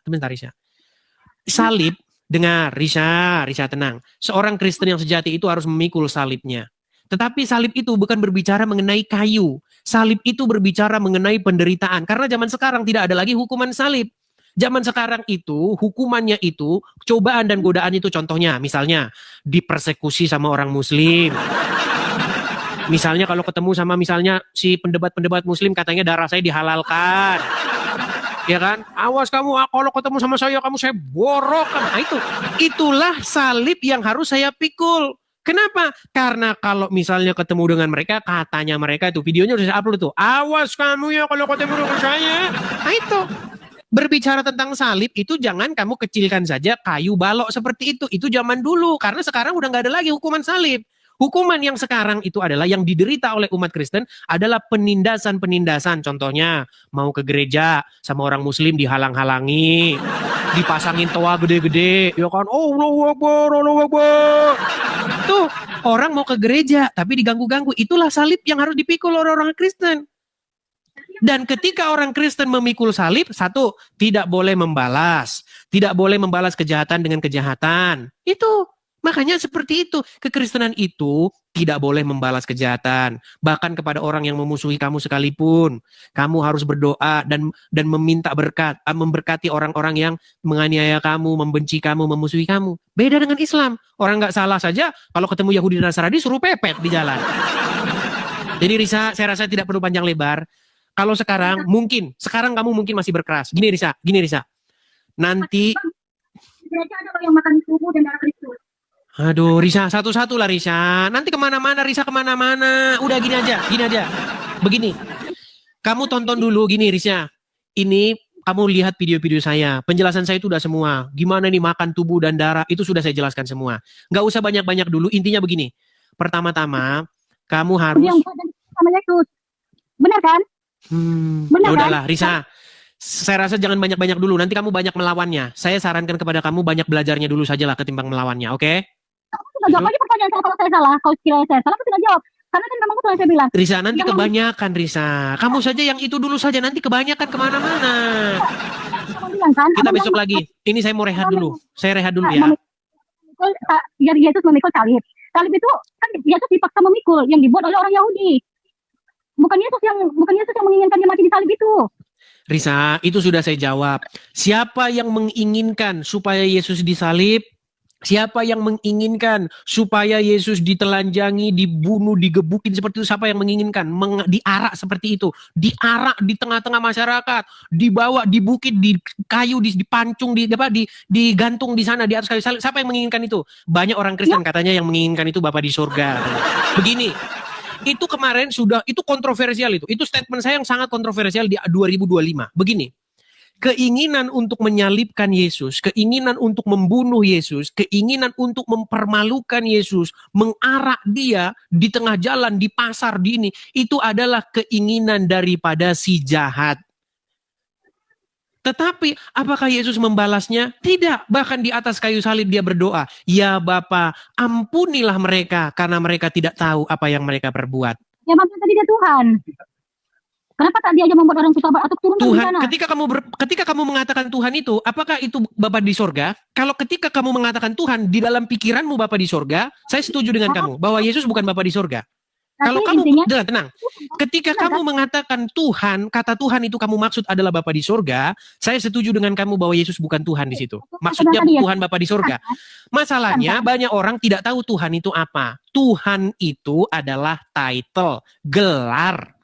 Salib, dengar Risha tenang. Seorang Kristen yang sejati itu harus memikul salibnya. Tetapi salib itu bukan berbicara mengenai kayu. Salib itu berbicara mengenai penderitaan. Karena zaman sekarang tidak ada lagi hukuman salib. Zaman sekarang itu, hukumannya itu, cobaan dan godaan itu contohnya. Misalnya, dipersekusi sama orang muslim. Misalnya kalau ketemu sama misalnya si pendebat-pendebat muslim katanya darah saya dihalalkan. Ya kan? Awas kamu, kalau ketemu sama saya borok. Nah itulah salib yang harus saya pikul. Kenapa? Karena kalau misalnya ketemu dengan mereka, katanya mereka itu videonya udah saya upload tuh. Awas kamu ya kalau ketemu dengan saya. Nah itu. Berbicara tentang salib itu jangan kamu kecilkan saja kayu balok seperti itu. Itu zaman dulu. Karena sekarang udah gak ada lagi hukuman salib. Hukuman yang sekarang itu adalah yang diderita oleh umat Kristen adalah penindasan-penindasan. Contohnya mau ke gereja sama orang muslim dihalang-halangi. Dipasangin toa gede-gede. Ya kan? Allahu Akbar, Allahu Akbar. Tuh, orang mau ke gereja tapi diganggu-ganggu. Itulah salib yang harus dipikul oleh orang Kristen. Dan ketika orang Kristen memikul salib, satu, tidak boleh membalas. Tidak boleh membalas kejahatan dengan kejahatan. Itu. Makanya seperti itu. Kekristenan itu tidak boleh membalas kejahatan. Bahkan kepada orang yang memusuhi kamu sekalipun. Kamu harus berdoa dan meminta berkat. Memberkati orang-orang yang menganiaya kamu, membenci kamu, memusuhi kamu. Beda dengan Islam. Orang gak salah saja, kalau ketemu Yahudi dan Nasrani suruh pepet di jalan. Jadi Risa, saya rasa tidak perlu panjang lebar. Kalau sekarang kamu mungkin masih berkeras. Gini Risa. Nanti Gereja ada yang makan tubuh dan darah Kristus. aduh Risa, satu-satu lah Risa. Nanti kemana-mana Risa, kemana-mana. Udah gini aja. Begini, kamu tonton dulu gini Risa. Ini kamu lihat video-video saya. Penjelasan saya itu udah semua. Gimana nih makan tubuh dan darah, itu sudah saya jelaskan semua. Gak usah banyak-banyak dulu, intinya begini. Pertama-tama, kamu harus... Yang sama Yesus. Benar kan? Ya udahlah Risa. Saya rasa jangan banyak-banyak dulu. Nanti kamu banyak melawannya. Saya sarankan kepada kamu banyak belajarnya dulu sajalah ketimbang melawannya, oke? Kamu tinggal jawab aja pertanyaan saya kalau saya salah. Kalau sekiranya saya salah, tinggal jawab. Karena kan memang itu yang saya bilang. Risa, nanti kebanyakan Risa. Kamu saja yang itu dulu saja. Nanti kebanyakan kemana-mana. Bilang, kan? Kita besok lagi. Ini saya mau rehat dulu. Saya rehat dulu ya. Yesus memikul salib. Salib itu kan Yesus dipaksa memikul. Yang dibuat oleh orang Yahudi. Bukan Yesus yang menginginkan dia mati di salib itu. Risa, itu sudah saya jawab. Siapa yang menginginkan supaya Yesus disalib? Siapa yang menginginkan supaya Yesus ditelanjangi, dibunuh, digebukin seperti itu? Siapa yang menginginkan? Diarak seperti itu. Diarak di tengah-tengah masyarakat. Dibawa di bukit, di kayu, dipancung, digantung di sana di atas kayu salib. Siapa yang menginginkan itu? Banyak orang Kristen katanya yang menginginkan itu Bapa di surga. Begini. Itu kemarin itu kontroversial itu. Itu statement saya yang sangat kontroversial di 2025. Begini. Keinginan untuk menyalibkan Yesus, keinginan untuk membunuh Yesus, keinginan untuk mempermalukan Yesus, mengarak dia di tengah jalan, di pasar, di ini, itu adalah keinginan daripada si jahat. Tetapi apakah Yesus membalasnya? Tidak. Bahkan di atas kayu salib dia berdoa, ya Bapa, ampunilah mereka karena mereka tidak tahu apa yang mereka perbuat. Ya maksudnya tadi dia Tuhan. Kenapa tak dia aja membuat orang itu tobat atau turun dari Tuhan, sana? ketika kamu mengatakan Tuhan itu, apakah itu Bapa di sorga? Kalau ketika kamu mengatakan Tuhan, di dalam pikiranmu Bapa di sorga, saya setuju dengan kamu bahwa Yesus bukan Bapa di sorga. Kalau Tapi kamu, intinya tenang, ketika kamu mengatakan Tuhan, kata Tuhan itu kamu maksud adalah Bapa di sorga, saya setuju dengan kamu bahwa Yesus bukan Tuhan di situ. Maksudnya Tuhan Bapa di sorga. Masalahnya banyak orang tidak tahu Tuhan itu apa. Tuhan itu adalah title, gelar.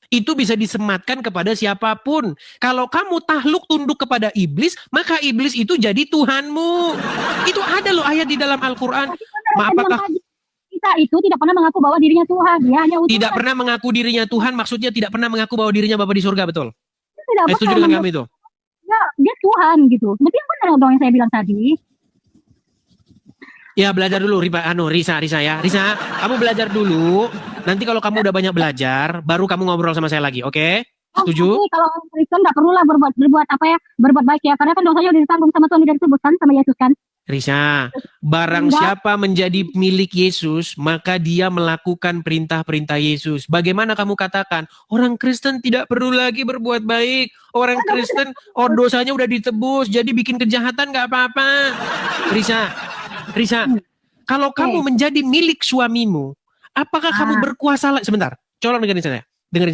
Itu bisa disematkan kepada siapapun. Kalau kamu takluk tunduk kepada iblis, maka iblis itu jadi Tuhanmu. Itu ada loh ayat di dalam Al-Quran. Apakah kita itu tidak pernah mengaku bahwa dirinya Tuhan? Dia hanya utusan. tidak pernah mengaku dirinya Tuhan, maksudnya tidak pernah mengaku bahwa dirinya Bapa di surga, betul? Tidak Saya setuju pernah dengan kamu itu. Ya, dia Tuhan gitu. Tapi yang benar dong yang saya bilang tadi. Ya belajar dulu, Risa ya. Risa, kamu belajar dulu. Nanti kalau kamu udah banyak belajar, baru kamu ngobrol sama saya lagi, oke? Setuju? Tapi kalau Kristen nggak perlulah berbuat apa ya, berbuat baik ya. Karena kan dosanya udah ditanggung sama Tuhan, udah disebutkan sama Yesus kan. Risa, barang siapa menjadi milik Yesus, maka dia melakukan perintah-perintah Yesus. Bagaimana kamu katakan, orang Kristen tidak perlu lagi berbuat baik. Orang Kristen, dosanya udah ditebus, jadi bikin kejahatan nggak apa-apa. Risa, kalau kamu menjadi milik suamimu, apakah kamu berkuasa lagi? Sebentar, coba dengerin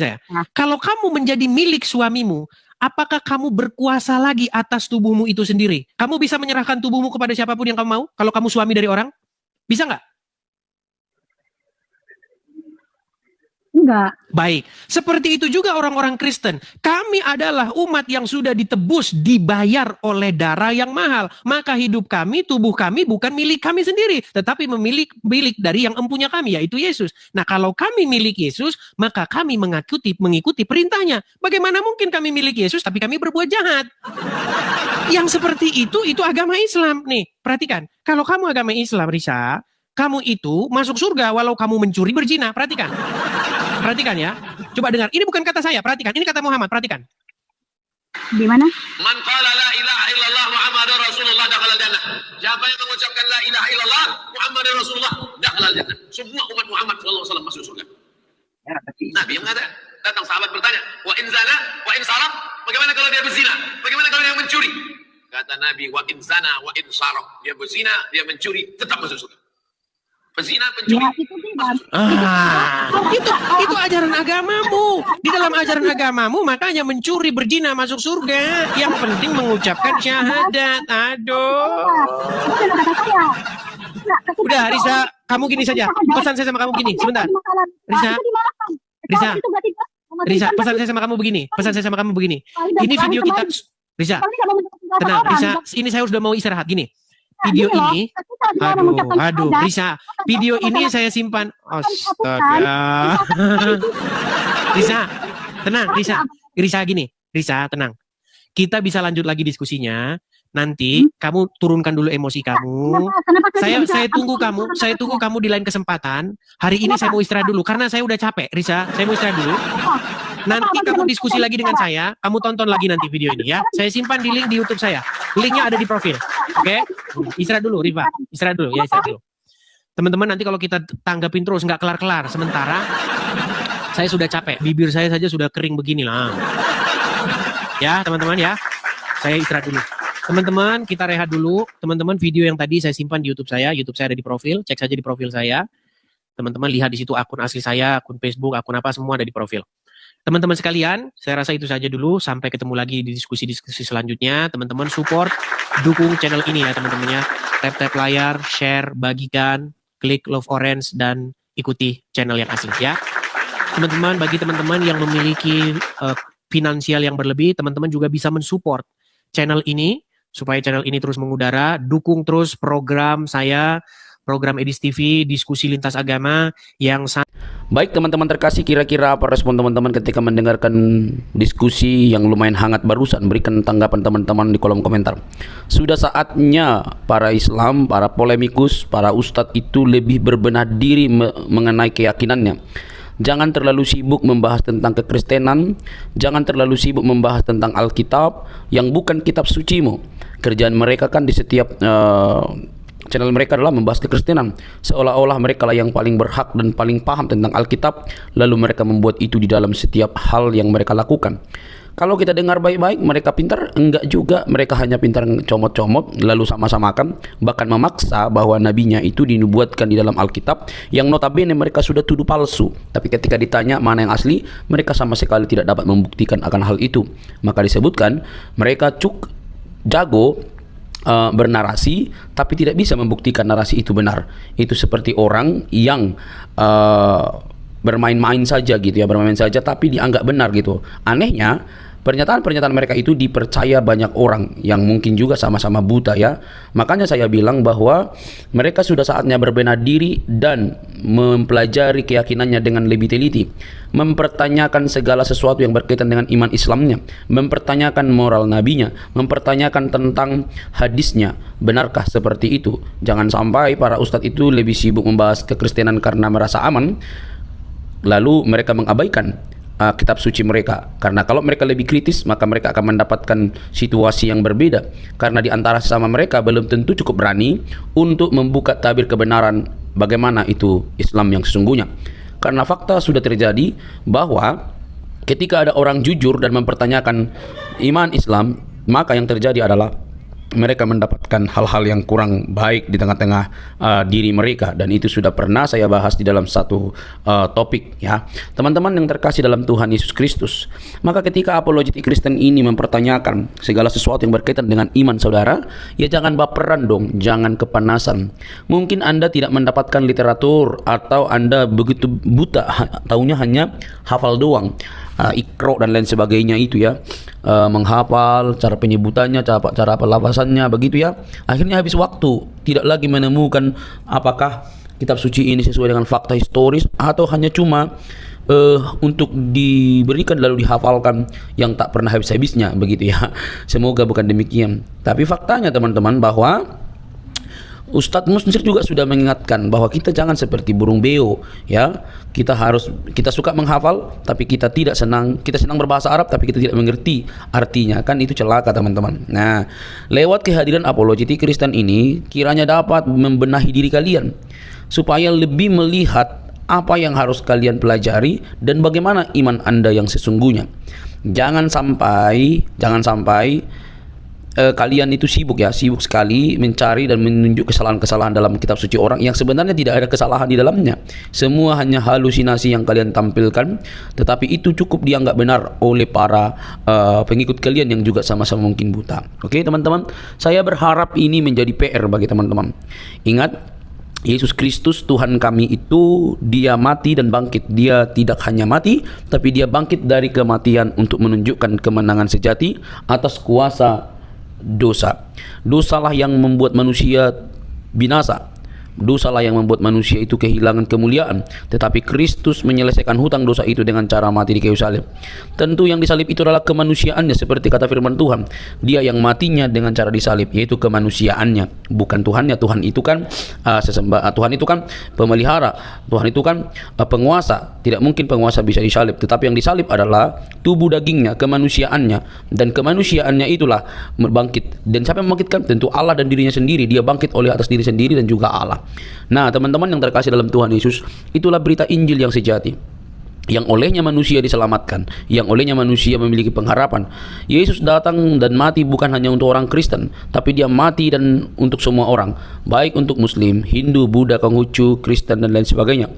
saya. Kalau kamu menjadi milik suamimu, apakah kamu berkuasa lagi atas tubuhmu itu sendiri? Kamu bisa menyerahkan tubuhmu kepada siapapun yang kamu mau? Kalau kamu suami dari orang? Bisa nggak? Enggak. Baik, seperti itu juga orang-orang Kristen. Kami adalah umat yang sudah ditebus, dibayar oleh darah yang mahal. Maka hidup kami, tubuh kami bukan milik kami sendiri, tetapi milik dari yang empunya kami, yaitu Yesus. Nah, kalau kami milik Yesus, maka kami mengikuti perintahnya. Bagaimana mungkin kami milik Yesus, tapi kami berbuat jahat? Yang seperti itu agama Islam. Nih, perhatikan. Kalau kamu agama Islam, Risa, kamu itu masuk surga walau kamu mencuri berzina. Perhatikan ya. Coba dengar. Ini bukan kata saya, perhatikan. Ini kata Muhammad, perhatikan. Di mana? Man qala la ilaha illallah Muhammadur Rasulullah dakhalal jannah. Siapa yang mengucapkan la ilaha illallah Muhammadur Rasulullah dakhalal jannah. Semua umat Muhammad sallallahu alaihi wasallam masuk surga. Nabi yang mengatakan, datang sahabat bertanya, wa in zana wa in saraq, bagaimana kalau dia berzina? Bagaimana kalau dia mencuri? Kata Nabi, wa in zana wa in saraq, dia berzina, dia mencuri, tetap masuk surga. Pezina, pencuri. Ya, itu tidak. Itu ajaran agamamu. Di dalam ajaran agamamu, makanya mencuri, berzina masuk surga. Yang penting mengucapkan syahadat. Aduh. Itu bukan kata saya. Udah, Risa, kamu gini saja. Pesan saya sama kamu gini, sebentar. Risa, pesan saya sama kamu begini. Ini video kita. Risa, tenang. Risa, ini saya sudah mau istirahat. Gini. Video ini, aduh, Risa, video ini saya simpan. Astaga. Risa, tenang, Risa gini, Risa tenang. Kita bisa lanjut lagi diskusinya. Nanti kamu turunkan dulu emosi kamu. Saya tunggu kamu di lain kesempatan. Hari ini saya mau istirahat dulu karena saya udah capek, Risa. Saya mau istirahat dulu. Nanti kamu diskusi lagi dengan saya, kamu tonton lagi nanti video ini ya. Saya simpan di link di YouTube saya. Linknya ada di profil. Oke? Istirahat dulu, Riva. Istirahat dulu. Teman-teman, nanti kalau kita tanggapin terus nggak kelar-kelar. Sementara saya sudah capek. Bibir saya saja sudah kering begini lah. Ya, teman-teman ya. Saya istirahat dulu. Teman-teman, kita rehat dulu. Teman-teman, video yang tadi saya simpan di YouTube saya. YouTube saya ada di profil. Cek saja di profil saya. Teman-teman lihat di situ akun asli saya, akun Facebook, akun apa semua ada di profil. Teman-teman sekalian, saya rasa itu saja dulu. Sampai ketemu lagi di diskusi-diskusi selanjutnya. Teman-teman support, dukung channel ini ya teman-teman ya. Tap-tap layar, share, bagikan, klik love orange, dan ikuti channel yang asli ya. Teman-teman, bagi teman-teman yang memiliki finansial yang berlebih, teman-teman juga bisa mensupport channel ini, supaya channel ini terus mengudara. Dukung terus program saya, program Edis TV, diskusi lintas agama yang baik teman-teman terkasih, kira-kira apa respon teman-teman ketika mendengarkan diskusi yang lumayan hangat barusan? Berikan tanggapan teman-teman di kolom komentar. Sudah saatnya para Islam, para polemikus, para ustadz itu lebih berbenah diri mengenai keyakinannya. Jangan terlalu sibuk membahas tentang kekristenan, jangan terlalu sibuk membahas tentang Alkitab yang bukan kitab sucimu. Kerjaan mereka kan di setiap channel mereka adalah membahas kekristenan, seolah-olah mereka lah yang paling berhak dan paling paham tentang Alkitab, lalu mereka membuat itu di dalam setiap hal yang mereka lakukan. Kalau kita dengar baik-baik, mereka pintar? Enggak juga, mereka hanya pintar comot-comot lalu sama-samakan, bahkan memaksa bahwa nabinya itu dinubuatkan di dalam Alkitab yang notabene mereka sudah tuduh palsu. Tapi ketika ditanya mana yang asli, mereka sama sekali tidak dapat membuktikan akan hal itu. Maka disebutkan mereka jago bernarasi tapi tidak bisa membuktikan narasi itu benar. Itu seperti orang yang bermain-main saja gitu ya, bermain saja tapi dianggap benar gitu. Anehnya, pernyataan-pernyataan mereka itu dipercaya banyak orang yang mungkin juga sama-sama buta ya. Makanya saya bilang bahwa mereka sudah saatnya berbenah diri dan mempelajari keyakinannya dengan lebih teliti, mempertanyakan segala sesuatu yang berkaitan dengan iman Islamnya, mempertanyakan moral nabinya, mempertanyakan tentang hadisnya. Benarkah seperti itu? Jangan sampai para ustadz itu lebih sibuk membahas kekristenan karena merasa aman, lalu mereka mengabaikan kitab suci mereka. Karena kalau mereka lebih kritis, maka mereka akan mendapatkan situasi yang berbeda, karena di antara sesama mereka belum tentu cukup berani untuk membuka tabir kebenaran bagaimana itu Islam yang sesungguhnya. Karena fakta sudah terjadi bahwa ketika ada orang jujur dan mempertanyakan iman Islam, maka yang terjadi adalah mereka mendapatkan hal-hal yang kurang baik di tengah-tengah diri mereka, dan itu sudah pernah saya bahas di dalam satu topik ya. Teman-teman yang terkasih dalam Tuhan Yesus Kristus, maka ketika apologetik Kristen ini mempertanyakan segala sesuatu yang berkaitan dengan iman saudara, ya jangan baperan dong, jangan kepanasan. Mungkin Anda tidak mendapatkan literatur atau Anda begitu buta, taunya hanya hafal doang, ikro dan lain sebagainya itu ya, menghafal cara penyebutannya, cara pelafasannya begitu ya. Akhirnya habis waktu, tidak lagi menemukan apakah kitab suci ini sesuai dengan fakta historis atau hanya cuma untuk diberikan lalu dihafalkan yang tak pernah habis-habisnya begitu ya. Semoga bukan demikian. Tapi faktanya teman-teman bahwa Ustadz Musnir juga sudah mengingatkan bahwa kita jangan seperti burung beo ya. Kita suka menghafal tapi kita senang berbahasa Arab tapi kita tidak mengerti artinya, kan itu celaka teman-teman. Nah, lewat kehadiran apologetik Kristen ini kiranya dapat membenahi diri kalian supaya lebih melihat apa yang harus kalian pelajari dan bagaimana iman Anda yang sesungguhnya. Jangan sampai kalian itu sibuk sekali mencari dan menunjuk kesalahan-kesalahan dalam kitab suci orang yang sebenarnya tidak ada kesalahan di dalamnya. Semua hanya halusinasi yang kalian tampilkan, tetapi itu cukup dianggap benar oleh para pengikut kalian yang juga sama-sama mungkin buta. Oke teman-teman, saya berharap ini menjadi PR bagi teman-teman. Ingat, Yesus Kristus Tuhan kami itu dia mati dan bangkit. Dia tidak hanya mati, tapi dia bangkit dari kematian untuk menunjukkan kemenangan sejati atas kuasa dosa. Dosalah yang membuat manusia binasa. Dosalah yang membuat manusia itu kehilangan kemuliaan. Tetapi Kristus menyelesaikan hutang dosa itu dengan cara mati di kayu salib. Tentu yang disalib itu adalah kemanusiaannya, seperti kata firman Tuhan. Dia yang matinya dengan cara disalib, yaitu kemanusiaannya, bukan Tuhannya. Tuhan itu kan Tuhan itu kan pemelihara. Tuhan itu kan penguasa. Tidak mungkin penguasa bisa disalib. Tetapi yang disalib adalah tubuh dagingnya, kemanusiaannya, dan kemanusiaannya itulah bangkit. Dan siapa yang membangkitkan? Tentu Allah dan dirinya sendiri. Dia bangkit oleh atas diri sendiri dan juga Allah. Nah teman-teman yang terkasih dalam Tuhan Yesus, itulah berita Injil yang sejati, yang olehnya manusia diselamatkan, yang olehnya manusia memiliki pengharapan. Yesus datang dan mati bukan hanya untuk orang Kristen, tapi dia mati dan untuk semua orang, baik untuk Muslim, Hindu, Buddha, Konghucu, Kristen dan lain sebagainya.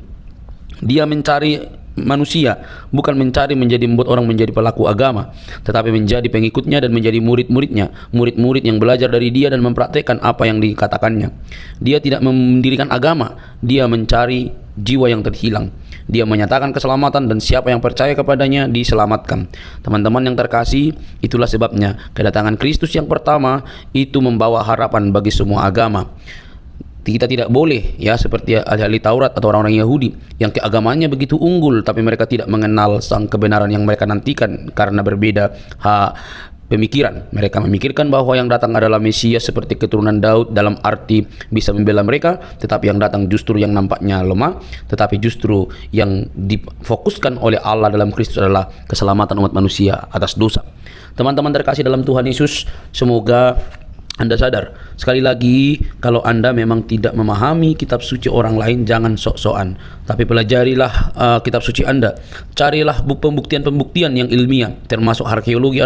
Dia mencari manusia, bukan mencari membuat orang menjadi pelaku agama, tetapi menjadi pengikutnya dan menjadi murid-muridnya, murid-murid yang belajar dari dia dan mempraktekkan apa yang dikatakannya. Dia tidak mendirikan agama, dia mencari jiwa yang terhilang. Dia menyatakan keselamatan dan siapa yang percaya kepadanya diselamatkan. Teman-teman yang terkasih, itulah sebabnya kedatangan Kristus yang pertama itu membawa harapan bagi semua agama. Kita tidak boleh ya seperti ahli-ahli Taurat atau orang-orang Yahudi yang keagamaannya begitu unggul tapi mereka tidak mengenal sang kebenaran yang mereka nantikan karena berbeda pemikiran. Mereka memikirkan bahwa yang datang adalah Mesias seperti keturunan Daud dalam arti bisa membela mereka, tetapi yang datang justru yang nampaknya lemah, tetapi justru yang difokuskan oleh Allah dalam Kristus adalah keselamatan umat manusia atas dosa. Teman-teman terkasih dalam Tuhan Yesus, semoga Anda sadar Sekali lagi, kalau Anda memang tidak memahami kitab suci orang lain, jangan sok-sokan, tapi pelajarilah kitab suci Anda. Carilah pembuktian-pembuktian yang ilmiah, termasuk arkeologi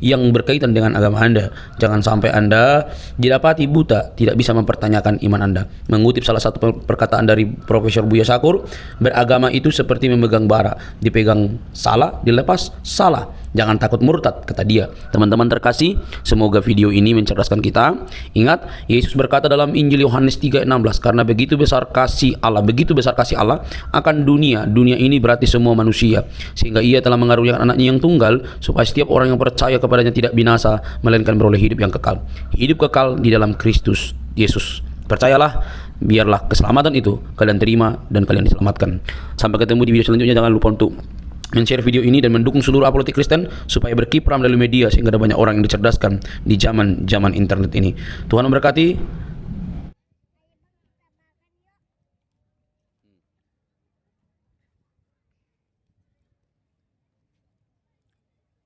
yang berkaitan dengan agama Anda. Jangan sampai Anda didapati buta, tidak bisa mempertanyakan iman Anda. Mengutip salah satu perkataan dari Profesor Buya Sakur, beragama itu seperti memegang bara, dipegang salah, dilepas salah. Jangan takut murtad, kata dia. Teman-teman terkasih, semoga video ini mencerdaskan kita. Ingat, Yesus berkata dalam Injil Yohanes 3:16, karena begitu besar kasih Allah akan dunia ini berarti semua manusia, sehingga ia telah mengaruniakan anaknya yang tunggal, supaya setiap orang yang percaya kepadanya tidak binasa, melainkan beroleh hidup yang kekal. Hidup kekal di dalam Kristus Yesus. Percayalah, biarlah keselamatan itu kalian terima dan kalian diselamatkan. Sampai ketemu di video selanjutnya. Jangan lupa untuk men-share video ini dan mendukung seluruh apologetik Kristen supaya berkiprah melalui media, sehingga ada banyak orang yang dicerdaskan di zaman internet ini. Tuhan memberkati. Makanya